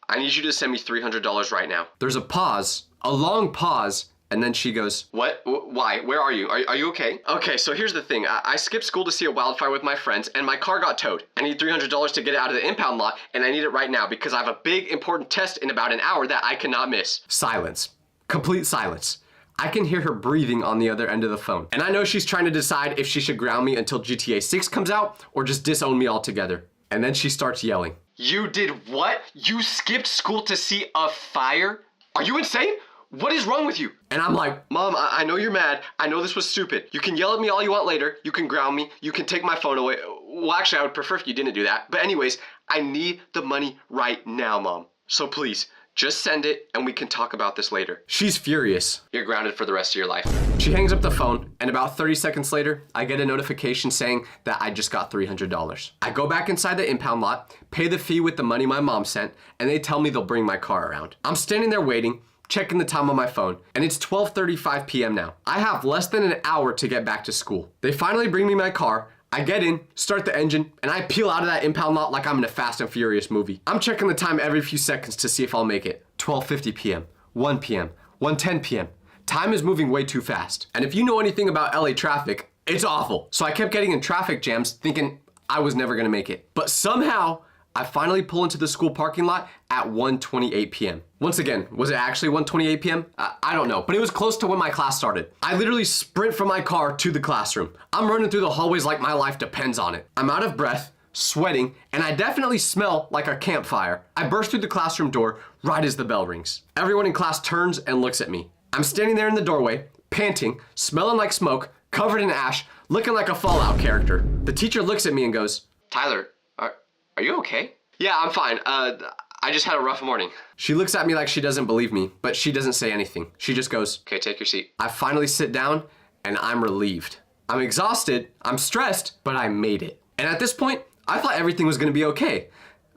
I need you to send me $300 right now. There's a pause, a long pause, and then she goes, what? Why? Where are you? Are you okay? Okay, so here's the thing. I skipped school to see a wildfire with my friends, and my car got towed. I need $300 to get it out of the impound lot, and I need it right now because I have a big, important test in about an hour that I cannot miss. Silence. Complete silence. I can hear her breathing on the other end of the phone. And I know she's trying to decide if she should ground me until GTA 6 comes out, or just disown me altogether. And then she starts yelling. You did what? You skipped school to see a fire? Are you insane? What is wrong with you? And I'm like, Mom, I know you're mad. I know this was stupid. You can yell at me all you want later. You can ground me. You can take my phone away. Well, actually, I would prefer if you didn't do that. But anyways, I need the money right now, Mom. So please, just send it and we can talk about this later. She's furious. You're grounded for the rest of your life. She hangs up the phone, and about 30 seconds later, I get a notification saying that I just got $300. I go back inside the impound lot, pay the fee with the money my mom sent, and they tell me they'll bring my car around. I'm standing there waiting, checking the time on my phone, and it's 12:35 p.m. now. I have less than an hour to get back to school. They finally bring me my car. I get in, start the engine, and I peel out of that impound lot like I'm in a Fast and Furious movie. I'm checking the time every few seconds to see if I'll make it. 12:50 p.m., 1 p.m., 1:10 p.m. Time is moving way too fast. And if you know anything about LA traffic, it's awful. So I kept getting in traffic jams thinking I was never gonna make it. But somehow, I finally pull into the school parking lot at 1:28 p.m. Once again, was it actually 1:28 p.m.? I don't know, but it was close to when my class started. I literally sprint from my car to the classroom. I'm running through the hallways like my life depends on it. I'm out of breath, sweating, and I definitely smell like a campfire. I burst through the classroom door right as the bell rings. Everyone in class turns and looks at me. I'm standing there in the doorway, panting, smelling like smoke, covered in ash, looking like a Fallout character. The teacher looks at me and goes, Tyler, are you okay? Yeah, I'm fine. I just had a rough morning. She looks at me like she doesn't believe me, but she doesn't say anything. She just goes, okay, take your seat. I finally sit down and I'm relieved. I'm exhausted, I'm stressed, but I made it. And at this point, I thought everything was gonna be okay.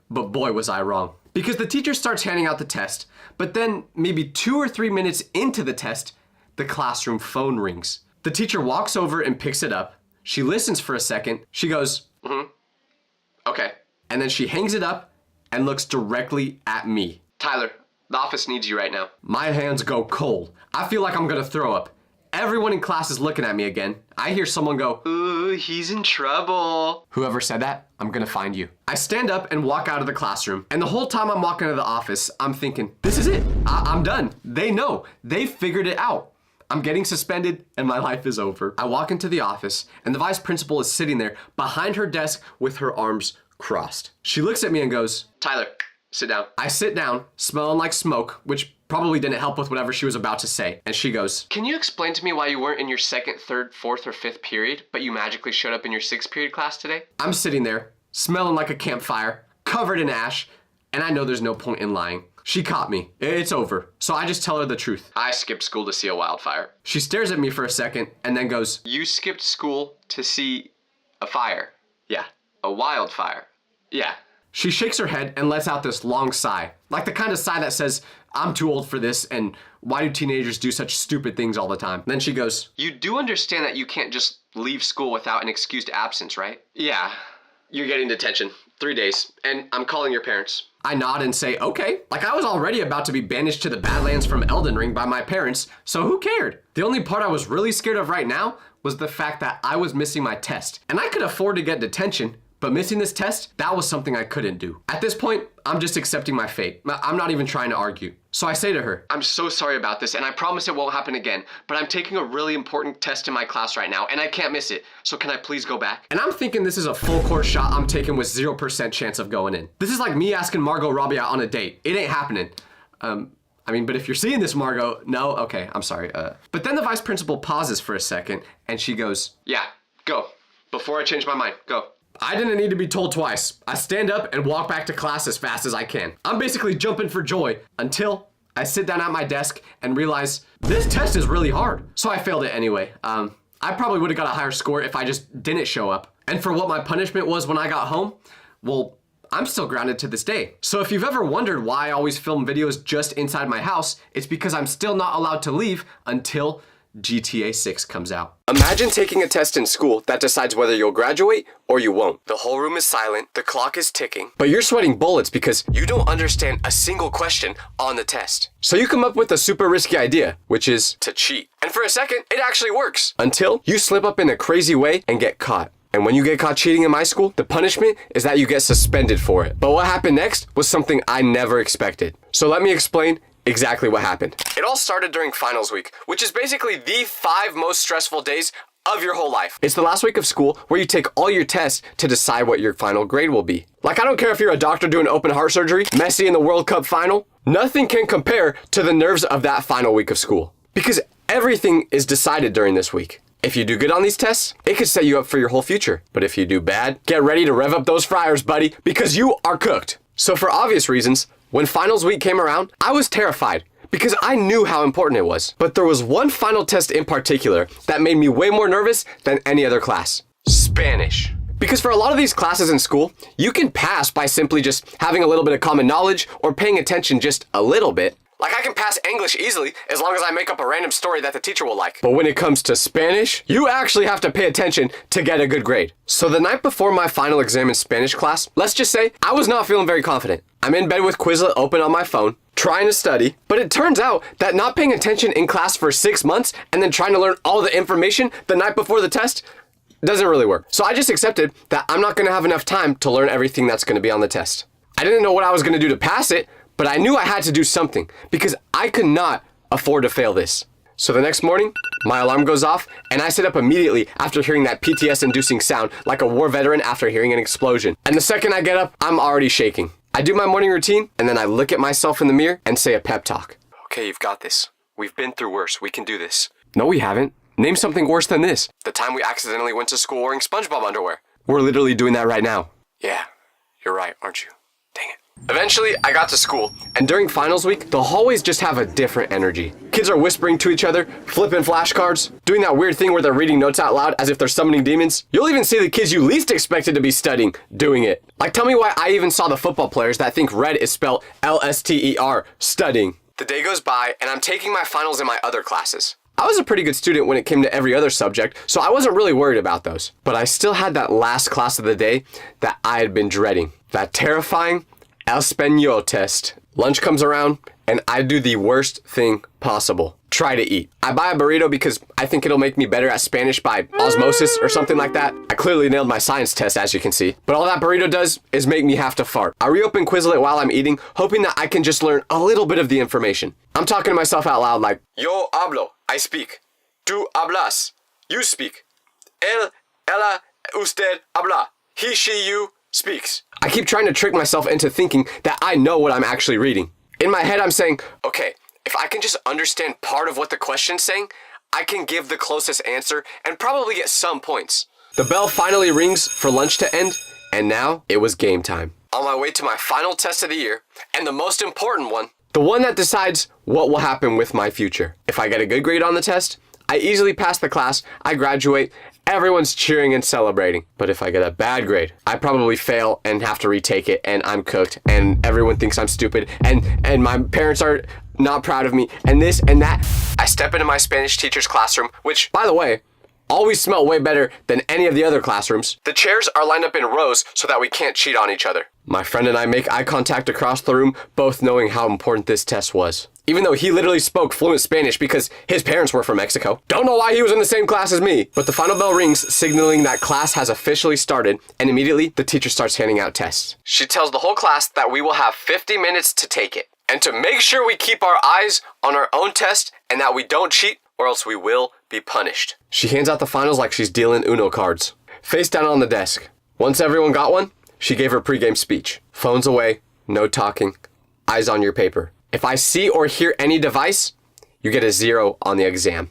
But boy, was I wrong. Because the teacher starts handing out the test, but then maybe 2 or 3 minutes into the test, the classroom phone rings. The teacher walks over and picks it up. She listens for a second. She goes, okay. And then she hangs it up and looks directly at me. Tyler, the office needs you right now. My hands go cold. I feel like I'm gonna throw up. Everyone in class is looking at me again. I hear someone go, ooh, he's in trouble. Whoever said that, I'm gonna find you. I stand up and walk out of the classroom. And the whole time I'm walking to the office, I'm thinking, this is it. I'm done. They know. They figured it out. I'm getting suspended and my life is over. I walk into the office and the vice principal is sitting there behind her desk with her arms crossed. She looks at me and goes, Tyler, sit down. I sit down, smelling like smoke, which probably didn't help with whatever she was about to say. And she goes, can you explain to me why you weren't in your second, third, fourth, or fifth period, but you magically showed up in your sixth period class today? I'm sitting there, smelling like a campfire, covered in ash, and I know there's no point in lying. She caught me. It's over. So I just tell her the truth. I skipped school to see a wildfire. She stares at me for a second and then goes, you skipped school to see a fire? Yeah. A wildfire? Yeah. She shakes her head and lets out this long sigh. Like the kind of sigh that says, I'm too old for this and why do teenagers do such stupid things all the time? Then she goes, you do understand that you can't just leave school without an excused absence, right? Yeah. You're getting detention. 3 days. And I'm calling your parents. I nod and say, okay. Like I was already about to be banished to the Badlands from Elden Ring by my parents, so who cared? The only part I was really scared of right now was the fact that I was missing my test. And I could afford to get detention, But missing this test, that was something I couldn't do. At this point, I'm just accepting my fate. I'm not even trying to argue. So I say to her, I'm so sorry about this, and I promise it won't happen again, but I'm taking a really important test in my class right now, and I can't miss it. So can I please go back? And I'm thinking this is a full court shot I'm taking with 0% chance of going in. This is like me asking Margot Robbie out on a date. It ain't happening. But if you're seeing this, Margot, no, okay, I'm sorry. But then the vice principal pauses for a second, and she goes, yeah, go. Before I change my mind, go. I didn't need to be told twice. I stand up and walk back to class as fast as I can. I'm basically jumping for joy until I sit down at my desk and realize this test is really hard. So I failed it anyway. I probably would have got a higher score if I just didn't show up. And for what my punishment was when I got home, well, I'm still grounded to this day. So if you've ever wondered why I always film videos just inside my house, it's because I'm still not allowed to leave until GTA 6 comes out. Imagine taking a test in school that decides whether you'll graduate or you won't. The whole room is silent, the clock is ticking, but you're sweating bullets because you don't understand a single question on the test. So you come up with a super risky idea, which is to cheat. And for a second, it actually works. Until you slip up in a crazy way and get caught. And when you get caught cheating in my school, the punishment is that you get suspended for it. But what happened next was something I never expected. So let me explain exactly what happened. It all started during finals week, which is basically the 5 most stressful days of your whole life. It's the last week of school where you take all your tests to decide what your final grade will be. Like, I don't care if you're a doctor doing open heart surgery, Messi in the World Cup final, nothing can compare to the nerves of that final week of school. Because everything is decided during this week. If you do good on these tests, it could set you up for your whole future. But if you do bad, get ready to rev up those fryers, buddy, because you are cooked. So for obvious reasons, when finals week came around, I was terrified because I knew how important it was. But there was one final test in particular that made me way more nervous than any other class. Spanish. Because for a lot of these classes in school, you can pass by simply just having a little bit of common knowledge or paying attention just a little bit. Like, I can pass English easily as long as I make up a random story that the teacher will like. But when it comes to Spanish, you actually have to pay attention to get a good grade. So the night before my final exam in Spanish class, let's just say I was not feeling very confident. I'm in bed with Quizlet open on my phone, trying to study, but it turns out that not paying attention in class for 6 months and then trying to learn all the information the night before the test doesn't really work. So I just accepted that I'm not gonna have enough time to learn everything that's gonna be on the test. I didn't know what I was gonna do to pass it, but I knew I had to do something because I could not afford to fail this. So the next morning, my alarm goes off and I sit up immediately after hearing that PTS-inducing sound like a war veteran after hearing an explosion. And the second I get up, I'm already shaking. I do my morning routine and then I look at myself in the mirror and say a pep talk. Okay, you've got this. We've been through worse. We can do this. No, we haven't. Name something worse than this. The time we accidentally went to school wearing SpongeBob underwear. We're literally doing that right now. Yeah, you're right, aren't you? Dang it. Eventually, I got to school, and during finals week, the hallways just have a different energy. Kids are whispering to each other, flipping flashcards, doing that weird thing where they're reading notes out loud as if they're summoning demons. You'll even see the kids you least expected to be studying doing it. Like, tell me why I even saw the football players that think red is spelled L-S-T-E-R studying. The day goes by, and I'm taking my finals in my other classes. I was a pretty good student when it came to every other subject, so I wasn't really worried about those. But I still had that last class of the day that I had been dreading. That terrifying Español test. Lunch comes around, and I do the worst thing possible. Try to eat. I buy a burrito because I think it'll make me better at Spanish by osmosis or something like that. I clearly nailed my science test, as you can see. But all that burrito does is make me have to fart. I reopen Quizlet while I'm eating, hoping that I can just learn a little bit of the information. I'm talking to myself out loud like, Yo hablo, I speak. Tú hablas, you speak. Él, ella, usted habla. He, she, you speaks. I keep trying to trick myself into thinking that I know what I'm actually reading. In my head, I'm saying, okay, if I can just understand part of what the question's saying, I can give the closest answer and probably get some points. The bell finally rings for lunch to end, and now it was game time. On my way to my final test of the year, and the most important one, the one that decides what will happen with my future. If I get a good grade on the test, I easily pass the class, I graduate, everyone's cheering and celebrating. But if I get a bad grade, I probably fail and have to retake it, and I'm cooked, and everyone thinks I'm stupid, and my parents are not proud of me, and this and that. I step into my Spanish teacher's classroom, which, by the way, always smell way better than any of the other classrooms. The chairs are lined up in rows so that we can't cheat on each other. My friend and I make eye contact across the room, both knowing how important this test was. Even though he literally spoke fluent Spanish because his parents were from Mexico. Don't know why he was in the same class as me. But the final bell rings, signaling that class has officially started, and immediately the teacher starts handing out tests. She tells the whole class that we will have 50 minutes to take it, and to make sure we keep our eyes on our own test and that we don't cheat, or else we will be punished. She hands out the finals like she's dealing Uno cards. Face down on the desk. Once everyone got one, she gave her pregame speech. Phones away, no talking, eyes on your paper. If I see or hear any device, you get a 0 on the exam.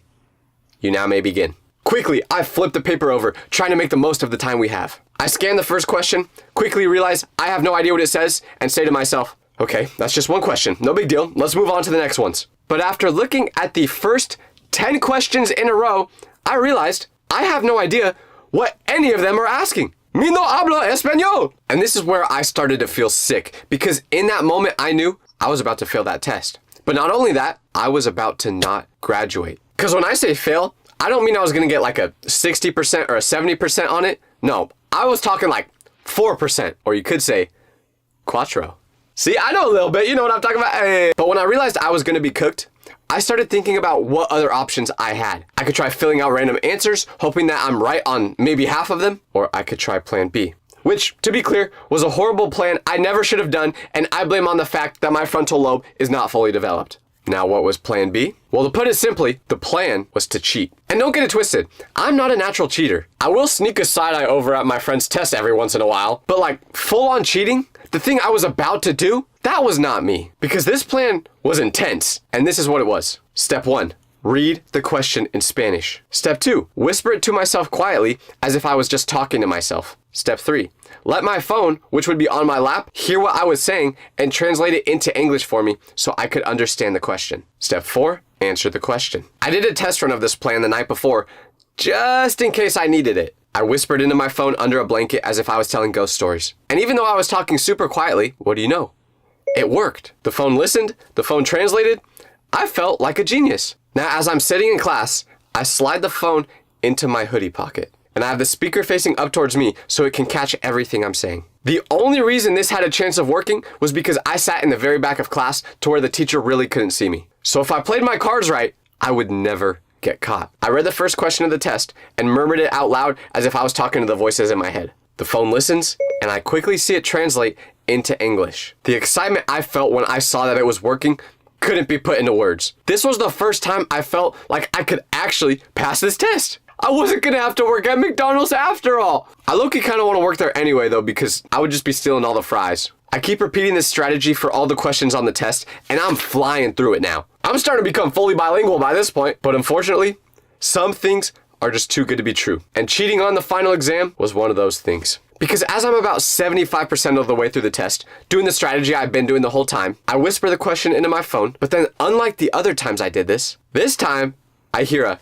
You now may begin. Quickly, I flip the paper over, trying to make the most of the time we have. I scan the first question, quickly realize I have no idea what it says, and say to myself, okay, that's just one question, no big deal, let's move on to the next ones. But after looking at the first 10 questions in a row, I realized I have no idea what any of them are asking. Mi no habla español! And this is where I started to feel sick, because in that moment I knew I was about to fail that test. But not only that, I was about to not graduate. Because when I say fail, I don't mean I was gonna get like a 60% or a 70% on it. No, I was talking like 4%, or you could say cuatro. See, I know a little bit, you know what I'm talking about. Hey. But when I realized I was gonna be cooked, I started thinking about what other options I had. I could try filling out random answers, hoping that I'm right on maybe half of them, or I could try plan B. Which, to be clear, was a horrible plan I never should have done, and I blame on the fact that my frontal lobe is not fully developed. Now, what was plan B? Well, to put it simply, the plan was to cheat. And don't get it twisted, I'm not a natural cheater. I will sneak a side eye over at my friend's test every once in a while, but like full-on cheating, the thing I was about to do, that was not me. Because this plan was intense, and this is what it was. Step 1. Read the question in Spanish. Step 2. Whisper it to myself quietly as if I was just talking to myself. Step 3. Let my phone, which would be on my lap, hear what I was saying and translate it into English for me so I could understand the question. Step 4. Answer the question. I did a test run of this plan the night before, just in case I needed it. I whispered into my phone under a blanket as if I was telling ghost stories. And even though I was talking super quietly, what do you know? It worked. The phone listened, the phone translated. I felt like a genius. Now, as I'm sitting in class, I slide the phone into my hoodie pocket, and I have the speaker facing up towards me so it can catch everything I'm saying. The only reason this had a chance of working was because I sat in the very back of class to where the teacher really couldn't see me. So if I played my cards right, I would never get caught. I read the first question of the test and murmured it out loud as if I was talking to the voices in my head. The phone listens, and I quickly see it translate into English. The excitement I felt when I saw that it was working couldn't be put into words. This was the first time I felt like I could actually pass this test. I wasn't gonna have to work at McDonald's after all. I low-key kind of want to work there anyway though, because I would just be stealing all the fries. I keep repeating this strategy for all the questions on the test, and I'm flying through it now. I'm starting to become fully bilingual by this point, but unfortunately, some things are just too good to be true. And cheating on the final exam was one of those things. Because as I'm about 75% of the way through the test, doing the strategy I've been doing the whole time, I whisper the question into my phone, but then unlike the other times I did this time I hear a...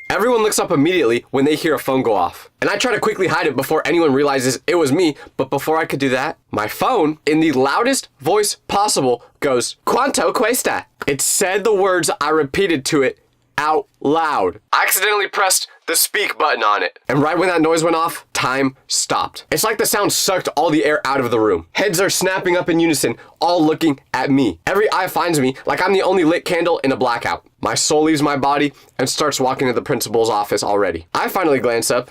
Everyone looks up immediately when they hear a phone go off. And I try to quickly hide it before anyone realizes it was me, but before I could do that, my phone, in the loudest voice possible, goes, "Cuánto cuesta?" It said the words I repeated to it out loud. I accidentally pressed the speak button on it. And right when that noise went off, time stopped. It's like the sound sucked all the air out of the room. Heads are snapping up in unison, all looking at me. Every eye finds me like I'm the only lit candle in a blackout. My soul leaves my body and starts walking to the principal's office already. I finally glance up,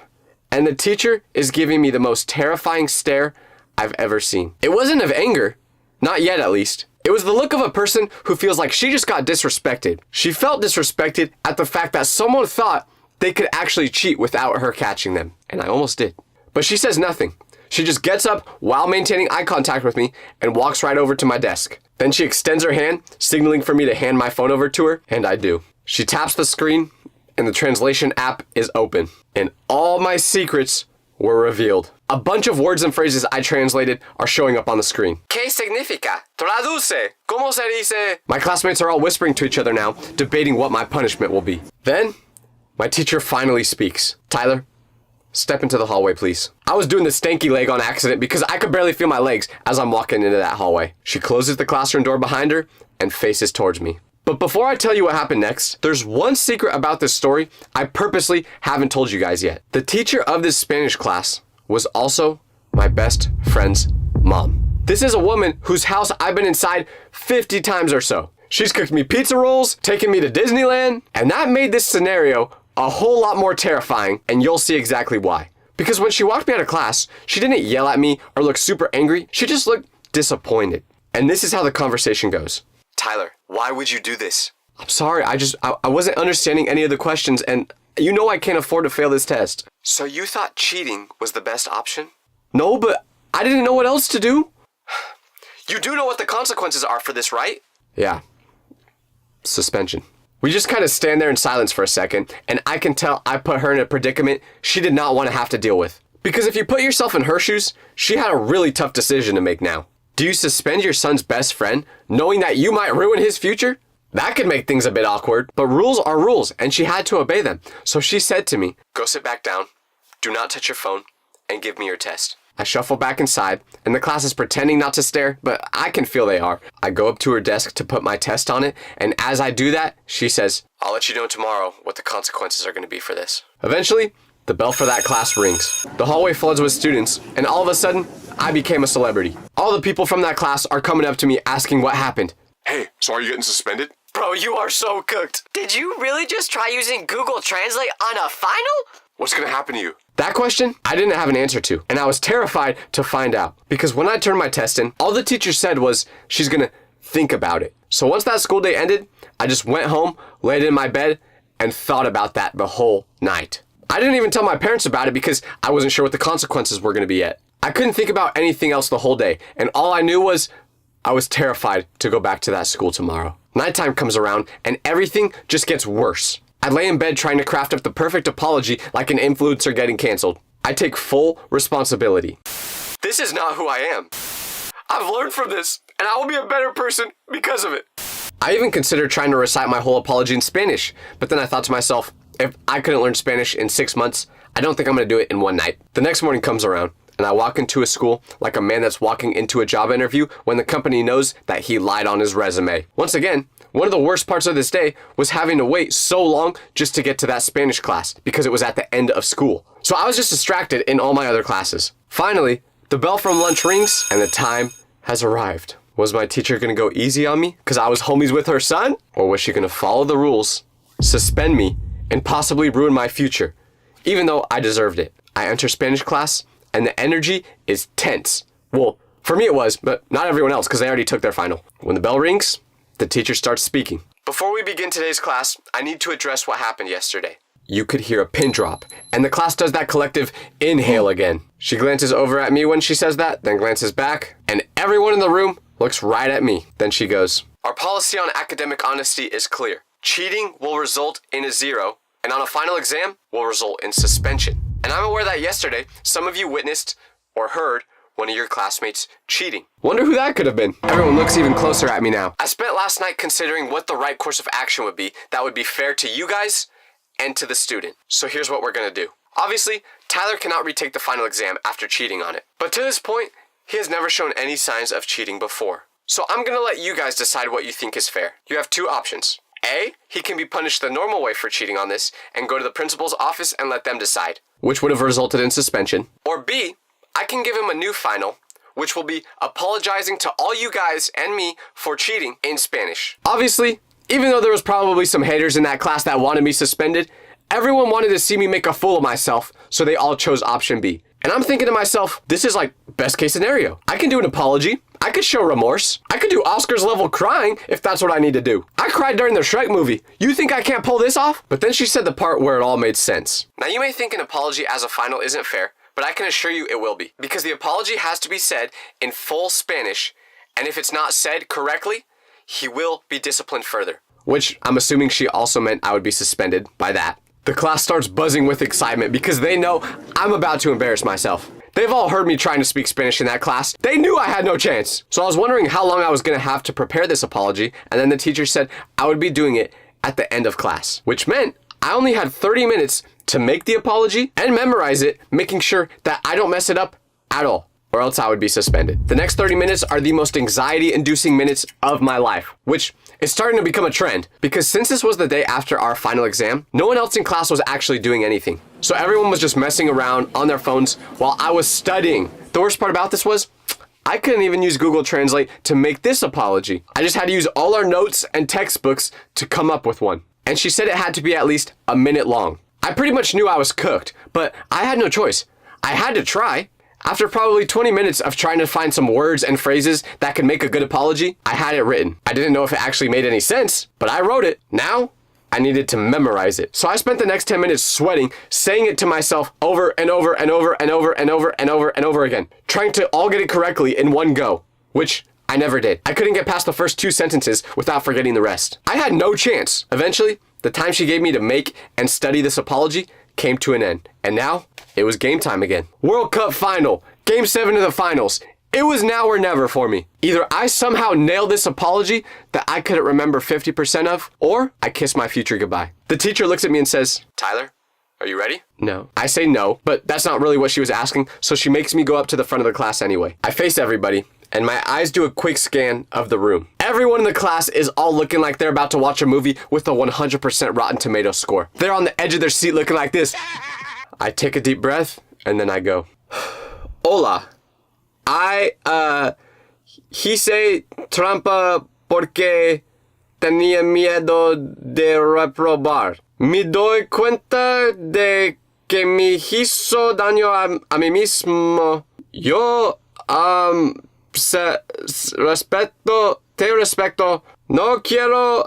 and the teacher is giving me the most terrifying stare I've ever seen. It wasn't of anger, not yet at least. It was the look of a person who feels like she just got disrespected. She felt disrespected at the fact that someone thought they could actually cheat without her catching them. And I almost did. But she says nothing. She just gets up while maintaining eye contact with me and walks right over to my desk. Then she extends her hand, signaling for me to hand my phone over to her, and I do. She taps the screen, and the translation app is open. And all my secrets were revealed. A bunch of words and phrases I translated are showing up on the screen. ¿Qué significa? Traduce. ¿Cómo se dice? My classmates are all whispering to each other now, debating what my punishment will be. Then, my teacher finally speaks. "Tyler, step into the hallway, please." I was doing the stanky leg on accident because I could barely feel my legs as I'm walking into that hallway. She closes the classroom door behind her and faces towards me. But before I tell you what happened next, there's one secret about this story I purposely haven't told you guys yet. The teacher of this Spanish class was also my best friend's mom. This is a woman whose house I've been inside 50 times or so. She's cooked me pizza rolls, taken me to Disneyland, and that made this scenario a whole lot more terrifying, and you'll see exactly why. Because when she walked me out of class, she didn't yell at me or look super angry. She just looked disappointed. And this is how the conversation goes. Tyler, why would you do this? I'm sorry, I wasn't understanding any of the questions, and you know I can't afford to fail this test. So you thought cheating was the best option? No, but I didn't know what else to do. You do know what the consequences are for this, right? Yeah. Suspension. We just kind of stand there in silence for a second, and I can tell I put her in a predicament she did not want to have to deal with. Because if you put yourself in her shoes, she had a really tough decision to make now. Do you suspend your son's best friend, knowing that you might ruin his future? That could make things a bit awkward, but rules are rules, and she had to obey them. So she said to me, "Go sit back down, do not touch your phone, and give me your test." I shuffle back inside, and the class is pretending not to stare, but I can feel they are. I go up to her desk to put my test on it, and as I do that, she says, "I'll let you know tomorrow what the consequences are going to be for this." Eventually, the bell for that class rings. The hallway floods with students, and all of a sudden, I became a celebrity. All the people from that class are coming up to me asking what happened. Hey, so are you getting suspended? Bro, you are so cooked. Did you really just try using Google Translate on a final? What's gonna happen to you? That question, I didn't have an answer to, and I was terrified to find out. Because when I turned my test in, all the teacher said was, she's gonna think about it. So once that school day ended, I just went home, laid in my bed, and thought about that the whole night. I didn't even tell my parents about it because I wasn't sure what the consequences were gonna be yet. I couldn't think about anything else the whole day, and all I knew was I was terrified to go back to that school tomorrow. Nighttime comes around, and everything just gets worse. I lay in bed trying to craft up the perfect apology like an influencer getting canceled. I take full responsibility. This is not who I am. I've learned from this, and I will be a better person because of it. I even considered trying to recite my whole apology in Spanish, but then I thought to myself, if I couldn't learn Spanish in 6 months, I don't think I'm gonna do it in one night. The next morning comes around, and I walk into a school like a man that's walking into a job interview when the company knows that he lied on his resume. Once again, one of the worst parts of this day was having to wait so long just to get to that Spanish class because it was at the end of school. So I was just distracted in all my other classes. Finally, the bell from lunch rings and the time has arrived. Was my teacher gonna go easy on me because I was homies with her son? Or was she gonna follow the rules, suspend me, and possibly ruin my future, even though I deserved it? I enter Spanish class and the energy is tense. Well, for me it was, but not everyone else because they already took their final. When the bell rings, the teacher starts speaking. Before we begin today's class, I need to address what happened yesterday. You could hear a pin drop, and the class does that collective inhale again. She glances over at me when she says that, then glances back, and everyone in the room looks right at me. Then she goes, "Our policy on academic honesty is clear. Cheating will result in a 0, and on a final exam will result in suspension." And I'm aware that yesterday, some of you witnessed or heard one of your classmates cheating. Wonder who that could have been. Everyone looks even closer at me now. I spent last night considering what the right course of action would be that would be fair to you guys and to the student. So here's what we're gonna do. Obviously, Tyler cannot retake the final exam after cheating on it. But to this point, he has never shown any signs of cheating before. So I'm gonna let you guys decide what you think is fair. You have two options. A, he can be punished the normal way for cheating on this and go to the principal's office and let them decide, which would have resulted in suspension. Or B, I can give him a new final, which will be apologizing to all you guys and me for cheating in Spanish. Obviously, even though there was probably some haters in that class that wanted me suspended, everyone wanted to see me make a fool of myself, so they all chose option B. And I'm thinking to myself, this is like best case scenario. I can do an apology. I could show remorse. I could do Oscars level crying if that's what I need to do. I cried during the Shrek movie. You think I can't pull this off? But then she said the part where it all made sense. Now you may think an apology as a final isn't fair, but I can assure you it will be. Because the apology has to be said in full Spanish, and if it's not said correctly, he will be disciplined further. Which I'm assuming she also meant I would be suspended by that. The class starts buzzing with excitement because they know I'm about to embarrass myself. They've all heard me trying to speak Spanish in that class. They knew I had no chance. So I was wondering how long I was gonna have to prepare this apology, and then the teacher said I would be doing it at the end of class, which meant I only had 30 minutes to make the apology and memorize it, making sure that I don't mess it up at all, or else I would be suspended. The next 30 minutes are the most anxiety-inducing minutes of my life, which It's starting to become a trend because since this was the day after our final exam, no one else in class was actually doing anything. So everyone was just messing around on their phones while I was studying. The worst part about this was I couldn't even use Google Translate to make this apology. I just had to use all our notes and textbooks to come up with one. And she said it had to be at least a minute long. I pretty much knew I was cooked, but I had no choice. I had to try. After probably 20 minutes of trying to find some words and phrases that could make a good apology, I had it written. I didn't know if it actually made any sense, but I wrote it. Now, I needed to memorize it. So I spent the next 10 minutes sweating, saying it to myself over and over and over and over and over and over and over again, trying to all get it correctly in one go, which I never did. I couldn't get past the first 2 sentences without forgetting the rest. I had no chance. Eventually, the time she gave me to make and study this apology came to an end. And now, it was game time again. World Cup final, Game 7 of the finals. It was now or never for me. Either I somehow nailed this apology that I couldn't remember 50% of, or I kissed my future goodbye. The teacher looks at me and says, "Tyler, are you ready?" No. I say no, but that's not really what she was asking, so she makes me go up to the front of the class anyway. I face everybody, and my eyes do a quick scan of the room. Everyone in the class is all looking like they're about to watch a movie with a 100% Rotten Tomatoes score. They're on the edge of their seat looking like this. I take a deep breath, and then I go, "Hola. Hice trampa porque tenía miedo de reprobar. Me doy cuenta de que me hizo daño a mí mismo. Yo, te respeto. No quiero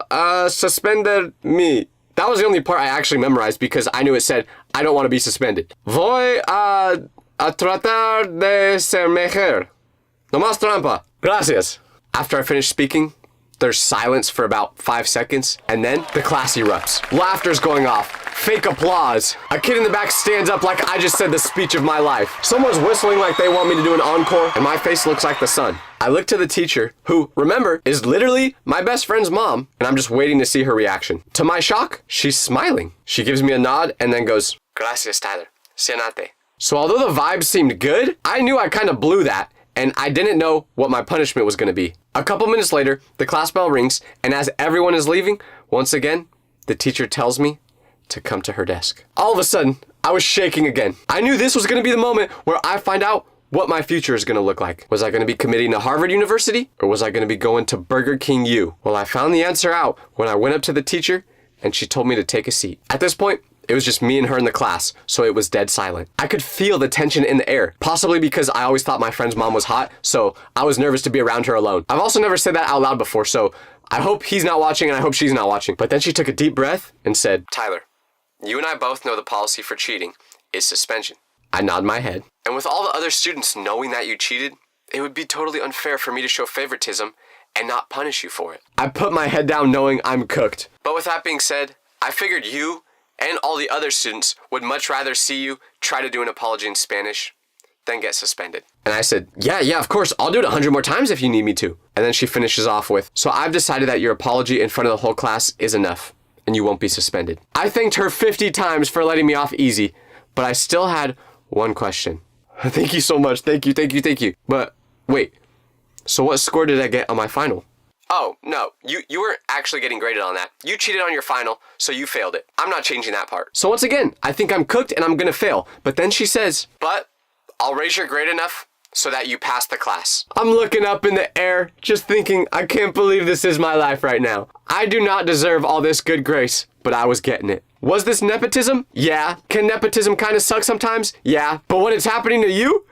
suspender me." That was the only part I actually memorized because I knew it said, I don't want to be suspended. Voy a tratar de ser mejor. No más trampa. Gracias. After I finish speaking, there's silence for about 5 seconds, and then the class erupts. Laughter's going off. Fake applause. A kid in the back stands up like I just said the speech of my life. Someone's whistling like they want me to do an encore, and my face looks like the sun. I look to the teacher, who, remember, is literally my best friend's mom, and I'm just waiting to see her reaction. To my shock, she's smiling. She gives me a nod and then goes, "Gracias, Tyler. Siéntate." So although the vibe seemed good, I knew I kind of blew that, and I didn't know what my punishment was going to be. A couple minutes later, the class bell rings, and as everyone is leaving, once again, the teacher tells me to come to her desk. All of a sudden, I was shaking again. I knew this was going to be the moment where I find out what my future is going to look like. Was I going to be committing to Harvard University, or was I going to be going to Burger King U? Well, I found the answer out when I went up to the teacher, and she told me to take a seat. At this point, it was just me and her in the class, so it was dead silent. I could feel the tension in the air, possibly because I always thought my friend's mom was hot, so I was nervous to be around her alone. I've also never said that out loud before, so I hope he's not watching and I hope she's not watching. But then she took a deep breath and said, "Tyler, you and I both know the policy for cheating is suspension." I nod my head. "And with all the other students knowing that you cheated, it would be totally unfair for me to show favoritism and not punish you for it." I put my head down knowing I'm cooked. But with that being said, I figured you and all the other students would much rather see you try to do an apology in Spanish than get suspended. And I said, yeah, of course, I'll do it 100 more times if you need me to. And then she finishes off with, "So I've decided that your apology in front of the whole class is enough, and you won't be suspended." I thanked her 50 times for letting me off easy, but I still had one question. "Thank you so much, thank you. But wait, so what score did I get on my final?" "Oh, no, you weren't actually getting graded on that. You cheated on your final, so you failed it. I'm not changing that part." So once again, I think I'm cooked and I'm gonna fail. But then she says, "But I'll raise your grade enough so that you pass the class." I'm looking up in the air, just thinking, I can't believe this is my life right now. I do not deserve all this good grace, but I was getting it. Was this nepotism? Yeah. Can nepotism kind of suck sometimes? Yeah. But when it's happening to you,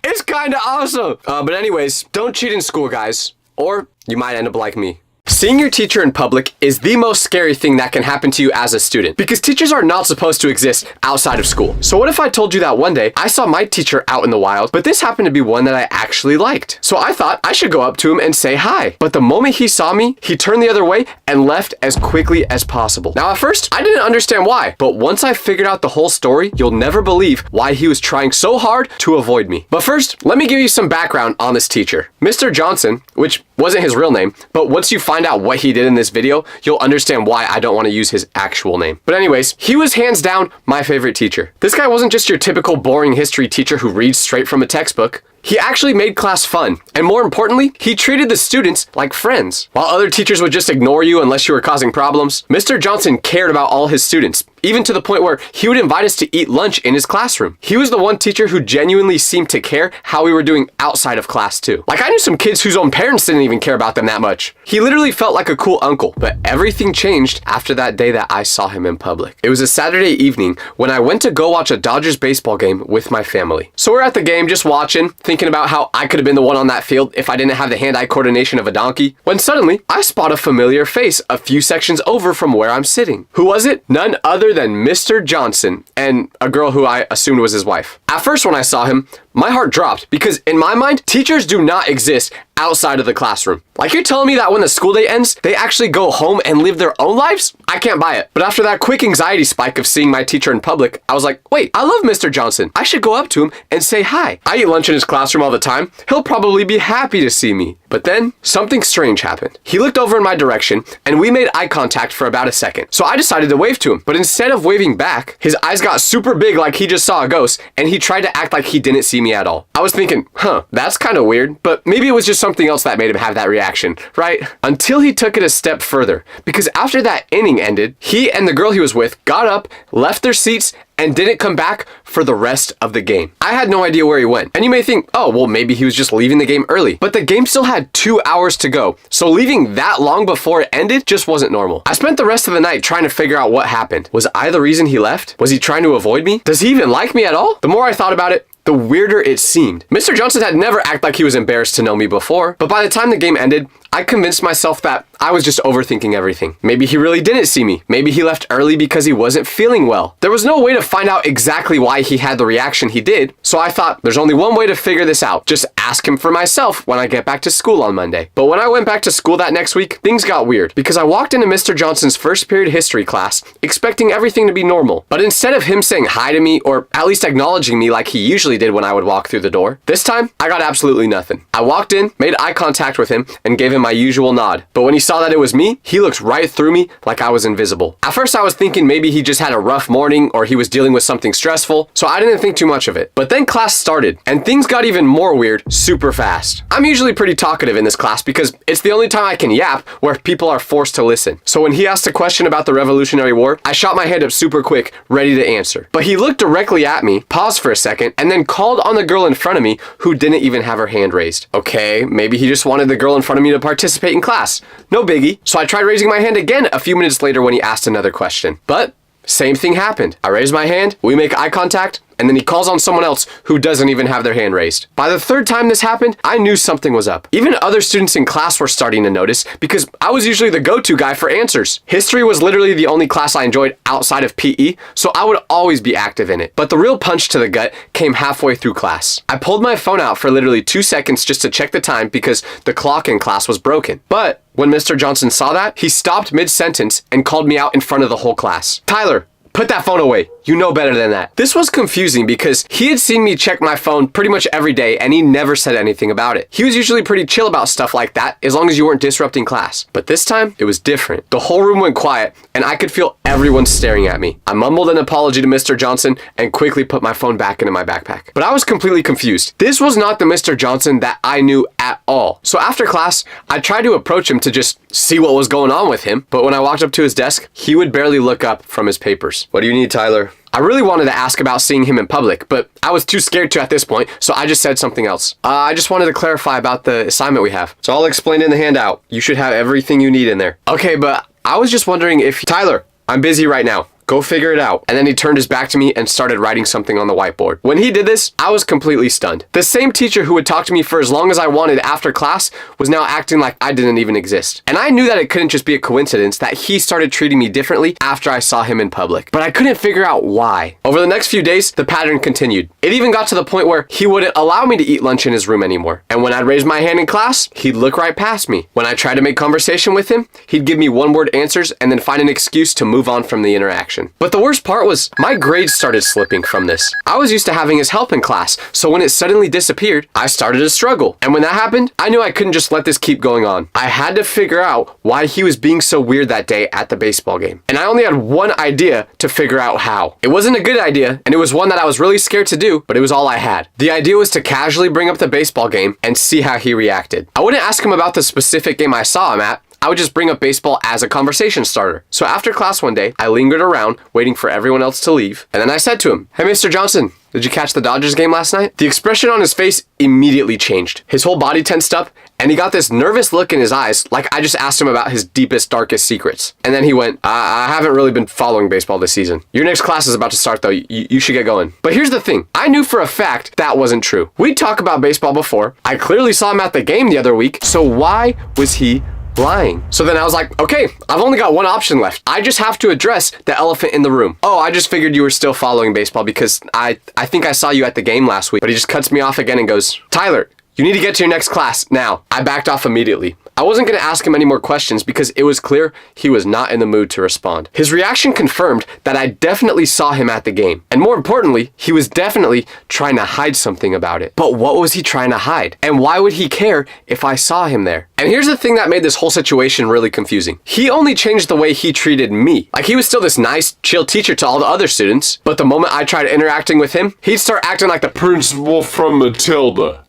it's kind of awesome. But anyways, don't cheat in school, guys. Or you might end up like me. Seeing your teacher in public is the most scary thing that can happen to you as a student, because teachers are not supposed to exist outside of school. So what if I told you that one day I saw my teacher out in the wild, but this happened to be one that I actually liked. So I thought I should go up to him and say hi. But the moment he saw me, he turned the other way and left as quickly as possible. Now at first, I didn't understand why, but once I figured out the whole story, you'll never believe why he was trying so hard to avoid me. But first, let me give you some background on this teacher. Mr. Johnson, which wasn't his real name, but once you find out what he did in this video, you'll understand why I don't want to use his actual name. But anyways, he was hands down my favorite teacher. This guy wasn't just your typical boring history teacher who reads straight from a textbook. He actually made class fun, and more importantly, he treated the students like friends. While other teachers would just ignore you unless you were causing problems, Mr. Johnson cared about all his students, even to the point where he would invite us to eat lunch in his classroom. He was the one teacher who genuinely seemed to care how we were doing outside of class too. Like, I knew some kids whose own parents didn't even care about them that much. He literally felt like a cool uncle, but everything changed after that day that I saw him in public. It was a Saturday evening when I went to go watch a Dodgers baseball game with my family. So we're at the game just watching, thinking about how I could have been the one on that field if I didn't have the hand-eye coordination of a donkey, when suddenly I spot a familiar face a few sections over from where I'm sitting. Who was it? None other than Mr. Johnson and a girl who I assumed was his wife. At first when I saw him, my heart dropped because in my mind, teachers do not exist outside of the classroom. Like, you're telling me that when the school day ends, they actually go home and live their own lives? I can't buy it. But after that quick anxiety spike of seeing my teacher in public, I was like, wait, I love Mr. Johnson. I should go up to him and say hi. I eat lunch in his classroom all the time. He'll probably be happy to see me. But then something strange happened. He looked over in my direction and we made eye contact for about a second. So I decided to wave to him. But instead of waving back, his eyes got super big like he just saw a ghost, and he tried to act like he didn't see me at all. I was thinking, that's kind of weird, but maybe it was just something else that made him have that reaction, right? Until he took it a step further, because after that inning ended, he and the girl he was with got up, left their seats, and didn't come back for the rest of the game. I had no idea where he went. And you may think, oh, well, maybe he was just leaving the game early. But the game still had 2 hours to go. So leaving that long before it ended just wasn't normal. I spent the rest of the night trying to figure out what happened. Was I the reason he left? Was he trying to avoid me? Does he even like me at all? The more I thought about it, the weirder it seemed. Mr. Johnson had never acted like he was embarrassed to know me before, but by the time the game ended, I convinced myself that I was just overthinking everything. Maybe he really didn't see me. Maybe he left early because he wasn't feeling well. There was no way to find out exactly why he had the reaction he did, so I thought there's only one way to figure this out. Just ask him for myself when I get back to school on Monday. But when I went back to school that next week, things got weird because I walked into Mr. Johnson's first period history class expecting everything to be normal. But instead of him saying hi to me, or at least acknowledging me like he usually did when I would walk through the door, this time I got absolutely nothing. I walked in, made eye contact with him, and gave him my usual nod. But when he saw that it was me, he looked right through me like I was invisible. At first I was thinking maybe he just had a rough morning or he was dealing with something stressful, so I didn't think too much of it. But then class started, and things got even more weird super fast. I'm usually pretty talkative in this class because it's the only time I can yap where people are forced to listen. So when he asked a question about the Revolutionary War, I shot my hand up super quick, ready to answer. But he looked directly at me, paused for a second, and then called on the girl in front of me who didn't even have her hand raised. Okay, maybe he just wanted the girl in front of me to participate in class. No biggie. So I tried raising my hand again a few minutes later when he asked another question. But same thing happened. I raise my hand, we make eye contact, and then he calls on someone else who doesn't even have their hand raised. By the third time this happened, I knew something was up. Even other students in class were starting to notice because I was usually the go-to guy for answers. History was literally the only class I enjoyed outside of PE, so I would always be active in it. But the real punch to the gut came halfway through class. I pulled my phone out for literally 2 seconds just to check the time because the clock in class was broken. But when Mr. Johnson saw that, he stopped mid-sentence and called me out in front of the whole class. Tyler, put that phone away. You know better than that. This was confusing because he had seen me check my phone pretty much every day and he never said anything about it. He was usually pretty chill about stuff like that as long as you weren't disrupting class. But this time, it was different. The whole room went quiet and I could feel everyone staring at me. I mumbled an apology to Mr. Johnson and quickly put my phone back into my backpack. But I was completely confused. This was not the Mr. Johnson that I knew at all. So after class, I tried to approach him to just see what was going on with him. But when I walked up to his desk, he would barely look up from his papers. What do you need, Tyler? I really wanted to ask about seeing him in public, but I was too scared to at this point, so I just said something else. I just wanted to clarify about the assignment we have. It's all explained in the handout. You should have everything you need in there. Okay, but I was just wondering if... Tyler, I'm busy right now. Go figure it out. And then he turned his back to me and started writing something on the whiteboard. When he did this, I was completely stunned. The same teacher who would talk to me for as long as I wanted after class was now acting like I didn't even exist. And I knew that it couldn't just be a coincidence that he started treating me differently after I saw him in public. But I couldn't figure out why. Over the next few days, the pattern continued. It even got to the point where he wouldn't allow me to eat lunch in his room anymore. And when I'd raise my hand in class, he'd look right past me. When I tried to make conversation with him, he'd give me one-word answers and then find an excuse to move on from the interaction. reaction. But the worst part was my grades started slipping from this. I was used to having his help in class, so when it suddenly disappeared, I started to struggle. And when that happened, I knew I couldn't just let this keep going on. I had to figure out why he was being so weird that day at the baseball game. And I only had one idea to figure out how. It wasn't a good idea, and it was one that I was really scared to do, but it was all I had. The idea was to casually bring up the baseball game and see how he reacted. I wouldn't ask him about the specific game I saw him at. I would just bring up baseball as a conversation starter. So after class one day, I lingered around waiting for everyone else to leave. And then I said to him, "Hey, Mr. Johnson, did you catch the Dodgers game last night?" The expression on his face immediately changed. His whole body tensed up, and he got this nervous look in his eyes like I just asked him about his deepest, darkest secrets. And then he went, I haven't really been following baseball this season. Your next class is about to start though. You should get going. But here's the thing. I knew for a fact that wasn't true. We'd talk about baseball before. I clearly saw him at the game the other week. So why was he lying? So then I was like, okay, I've only got one option left. I just have to address the elephant in the room. Oh, I just figured you were still following baseball because I think I saw you at the game last week. But he just cuts me off again and goes, "Tyler, you need to get to your next class now." I backed off immediately. I wasn't going to ask him any more questions because it was clear he was not in the mood to respond. His reaction confirmed that I definitely saw him at the game. And more importantly, he was definitely trying to hide something about it. But what was he trying to hide? And why would he care if I saw him there? And here's the thing that made this whole situation really confusing. He only changed the way he treated me. Like he was still this nice, chill teacher to all the other students. But the moment I tried interacting with him, he'd start acting like the principal from Matilda.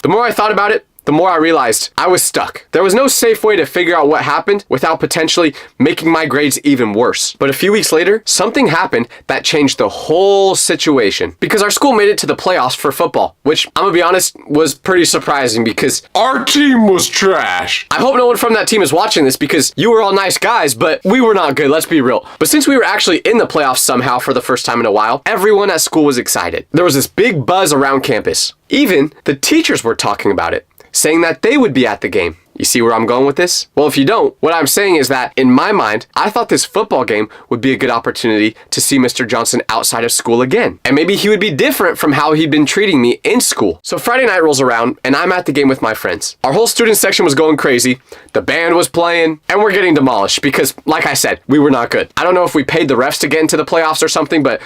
The more I thought about it, the more I realized I was stuck. There was no safe way to figure out what happened without potentially making my grades even worse. But a few weeks later, something happened that changed the whole situation. Because our school made it to the playoffs for football, which I'm gonna be honest, was pretty surprising because our team was trash. I hope no one from that team is watching this because you were all nice guys, but we were not good, let's be real. But since we were actually in the playoffs somehow for the first time in a while, everyone at school was excited. There was this big buzz around campus. Even the teachers were talking about it, saying that they would be at the game. You see where I'm going with this? Well, if you don't, what I'm saying is that in my mind, I thought this football game would be a good opportunity to see Mr. Johnson outside of school again. And maybe he would be different from how he'd been treating me in school. So Friday night rolls around and I'm at the game with my friends. Our whole student section was going crazy. The band was playing and we're getting demolished because, like I said, we were not good. I don't know if we paid the refs to get into the playoffs or something, but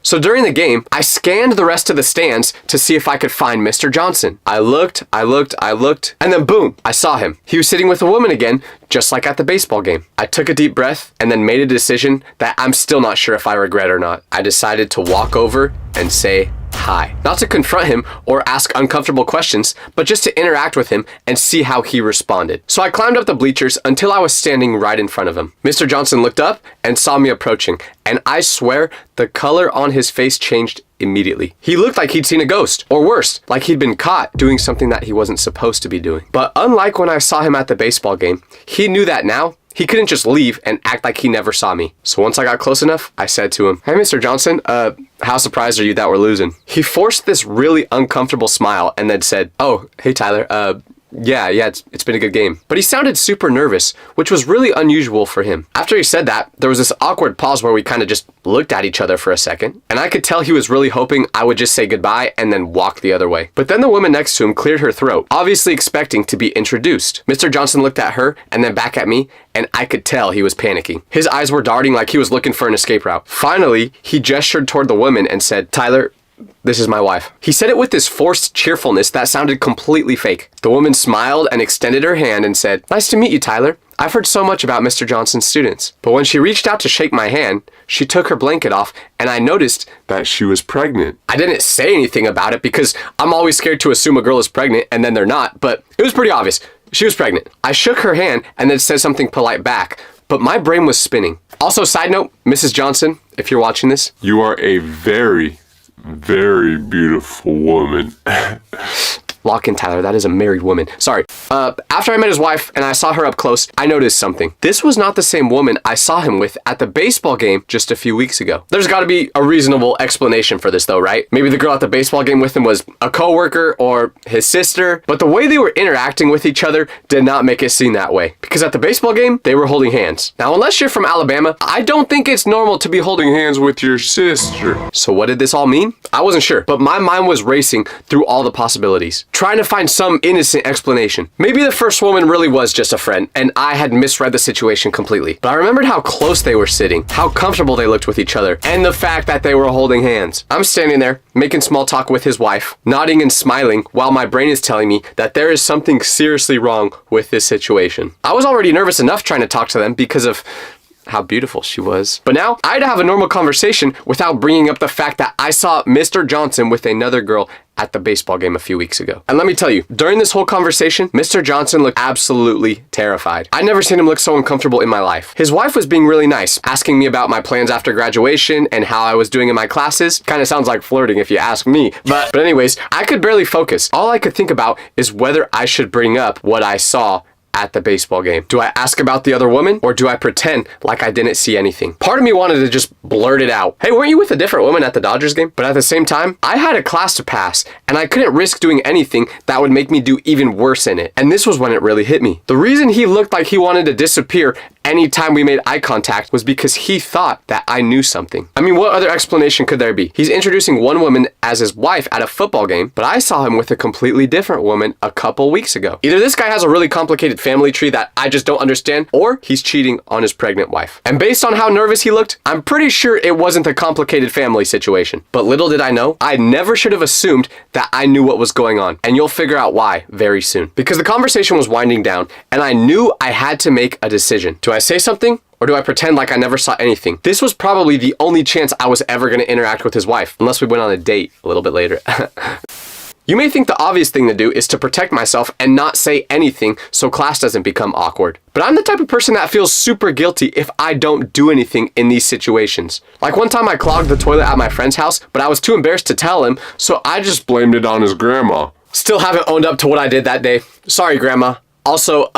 So during the game, I scanned the rest of the stands to see if I could find Mr. Johnson. I looked, and then boom, I saw him. He was sitting with a woman again, just like at the baseball game. I took a deep breath and then made a decision that I'm still not sure if I regret or not. I decided to walk over and say hi. Not to confront him or ask uncomfortable questions, but just to interact with him and see how he responded. So I climbed up the bleachers until I was standing right in front of him. Mr. Johnson looked up and saw me approaching, and I swear the color on his face changed immediately. He looked like he'd seen a ghost, or worse, like he'd been caught doing something that he wasn't supposed to be doing. But unlike when I saw him at the baseball game, he knew that now he couldn't just leave and act like he never saw me. So once I got close enough, I said to him, "Hey, Mr. Johnson, how surprised are you that we're losing?" He forced this really uncomfortable smile and then said, "Oh, hey, Tyler, yeah, it's been a good game." But he sounded super nervous, which was really unusual for him. After he said that, there was this awkward pause where we kind of just looked at each other for a second, and I could tell he was really hoping I would just say goodbye and then walk the other way. But then the woman next to him cleared her throat, obviously expecting to be introduced. Mr. Johnson looked at her and then back at me, and I could tell he was panicking. His eyes were darting like he was looking for an escape route. Finally, he gestured toward the woman and said, "Tyler, this is my wife." He said it with this forced cheerfulness that sounded completely fake. The woman smiled and extended her hand and said, "Nice to meet you, Tyler. I've heard so much about Mr. Johnson's students." But when she reached out to shake my hand, she took her blanket off and I noticed that she was pregnant. I didn't say anything about it because I'm always scared to assume a girl is pregnant and then they're not, but it was pretty obvious. She was pregnant. I shook her hand and then said something polite back, but my brain was spinning. Also, side note, Mrs. Johnson, if you're watching this, you are a very beautiful woman. Lock in, Tyler. That is a married woman. Sorry. After I met his wife and I saw her up close, I noticed something. This was not the same woman I saw him with at the baseball game just a few weeks ago. There's got to be a reasonable explanation for this though, right? Maybe the girl at the baseball game with him was a coworker or his sister, but the way they were interacting with each other did not make it seem that way. Because at the baseball game, they were holding hands. Now, unless you're from Alabama, I don't think it's normal to be holding hands with your sister. So what did this all mean? I wasn't sure, but my mind was racing through all the possibilities. trying to find some innocent explanation. Maybe the first woman really was just a friend, and I had misread the situation completely. But I remembered how close they were sitting, how comfortable they looked with each other, and the fact that they were holding hands. I'm standing there, making small talk with his wife, nodding and smiling, while my brain is telling me that there is something seriously wrong with this situation. I was already nervous enough trying to talk to them because of how beautiful she was. But now, I had to have a normal conversation without bringing up the fact that I saw Mr. Johnson with another girl at the baseball game a few weeks ago. And let me tell you, during this whole conversation, Mr. Johnson looked absolutely terrified. I'd never seen him look so uncomfortable in my life. His wife was being really nice, asking me about my plans after graduation and how I was doing in my classes. Kind of sounds like flirting if you ask me. But anyways, I could barely focus. All I could think about is whether I should bring up what I saw at the baseball game. Do I ask about the other woman, or do I pretend like I didn't see anything? Part of me wanted to just blurt it out. Hey, weren't you with a different woman at the Dodgers game? But at the same time, I had a class to pass, and I couldn't risk doing anything that would make me do even worse in it. And this was when it really hit me. The reason he looked like he wanted to disappear anytime we made eye contact was because he thought that I knew something. I mean, what other explanation could there be? He's introducing one woman as his wife at a football game, but I saw him with a completely different woman a couple weeks ago. Either this guy has a really complicated family tree that I just don't understand, or he's cheating on his pregnant wife. And based on how nervous he looked, I'm pretty sure it wasn't a complicated family situation. But little did I know, I never should have assumed that I knew what was going on. And you'll figure out why very soon. Because the conversation was winding down, and I knew I had to make a decision. Do I say something, or do I pretend like I never saw anything? This was probably the only chance I was ever going to interact with his wife, unless we went on a date a little bit later. You may think the obvious thing to do is to protect myself and not say anything so class doesn't become awkward. But I'm the type of person that feels super guilty if I don't do anything in these situations. Like one time I clogged the toilet at my friend's house, but I was too embarrassed to tell him, so I just blamed it on his grandma. Still haven't owned up to what I did that day. Sorry, Grandma. Also,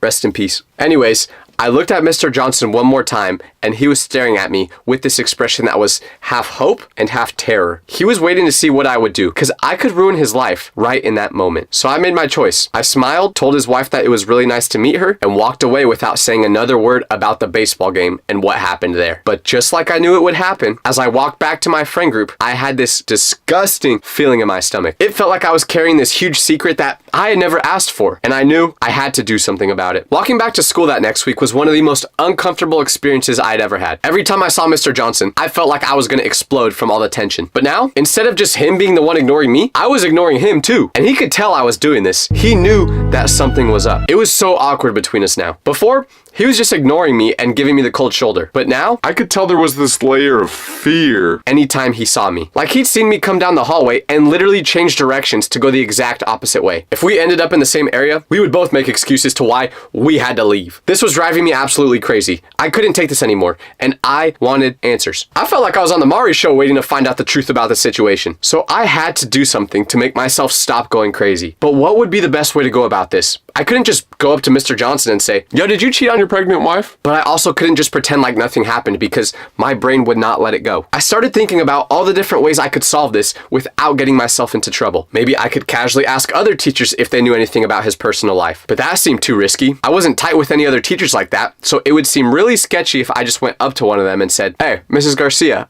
rest in peace. Anyways, I looked at Mr. Johnson one more time, and he was staring at me with this expression that was half hope and half terror. He was waiting to see what I would do, because I could ruin his life right in that moment. So I made my choice. I smiled, told his wife that it was really nice to meet her, and walked away without saying another word about the baseball game and what happened there. But just like I knew it would happen, as I walked back to my friend group, I had this disgusting feeling in my stomach. It felt like I was carrying this huge secret that I had never asked for, and I knew I had to do something about it. Walking back to school that next week was one of the most uncomfortable experiences I'd ever had. Every time I saw Mr. Johnson, I felt like I was going to explode from all the tension. But now, instead of just him being the one ignoring me, I was ignoring him too. And he could tell I was doing this. He knew that something was up. It was so awkward between us now. Before, he was just ignoring me and giving me the cold shoulder. But now, I could tell there was this layer of fear. anytime he saw me. Like he'd seen me come down the hallway and literally change directions to go the exact opposite way. If we ended up in the same area, we would both make excuses to why we had to leave. This was driving me absolutely crazy. I couldn't take this anymore, and I wanted answers. I felt like I was on the Maury show waiting to find out the truth about the situation. So I had to do something to make myself stop going crazy. But what would be the best way to go about this? I couldn't just go up to Mr. Johnson and say, "Yo, did you cheat on your pregnant wife?" But I also couldn't just pretend like nothing happened because my brain would not let it go. I started thinking about all the different ways I could solve this without getting myself into trouble. Maybe I could casually ask other teachers if they knew anything about his personal life. But that seemed too risky. I wasn't tight with any other teachers like that, so it would seem really sketchy if I just went up to one of them and said, "Hey, Mrs. Garcia,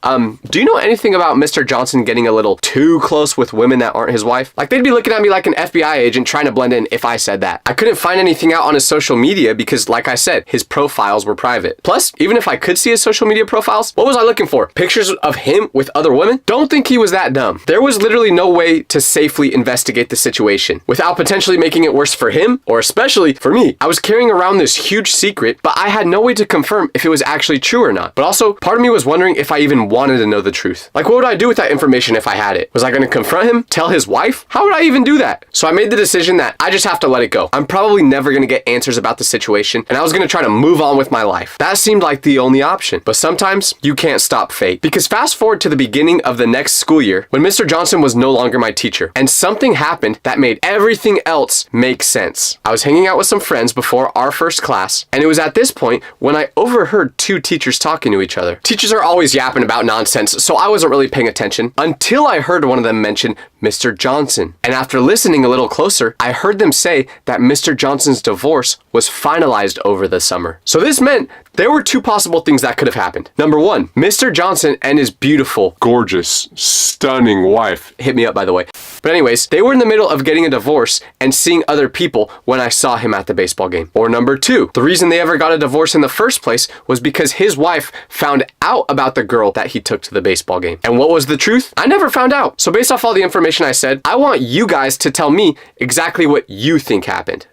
do you know anything about Mr. Johnson getting a little too close with women that aren't his wife?" Like they'd be looking at me like an FBI agent trying to blend in if I said that. I couldn't find anything out on his social media because, like I said, his profiles were private. Plus, even if I could see his social media profiles, what was I looking for? Pictures of him with other women? Don't think he was that dumb. There was literally no way to safely investigate the situation without potentially making it worse for him, or especially for me. I was carrying around this huge secret, but I had no way to confirm if it was actually true or not. But also, part of me was wondering if I even wanted to know the truth. Like, what would I do with that information if I had it? Was I going to confront him? Tell his wife? How would I even do that? So I made the decision that I just have to let it go. I'm probably never going to get answers about the situation, and I was going to try to move on with my life. That seemed like the only option. But sometimes you can't stop fate. Because fast forward to the beginning of the next school year, when Mr. Johnson was no longer my teacher, and something happened that made everything else make sense. I was hanging out with some friends before our first class, and it was at this point when I overheard two teachers talking to each other. Teachers are always yapping about nonsense, so I wasn't really paying attention until I heard one of them mention Mr. Johnson. And after listening a little closer, I heard them say that Mr. Johnson's divorce was finalized over the summer. So this meant there were two possible things that could have happened. Number one, Mr. Johnson and his beautiful, Gorgeous, stunning wife. hit me up by the way. But anyways, they were in the middle of getting a divorce and seeing other people when I saw him at the baseball game. Or number two, the reason they ever got a divorce in the first place was because his wife found out about the girl that he took to the baseball game. And what was the truth? I never found out. So based off all the information I said, I want you guys to tell me exactly what you think happened.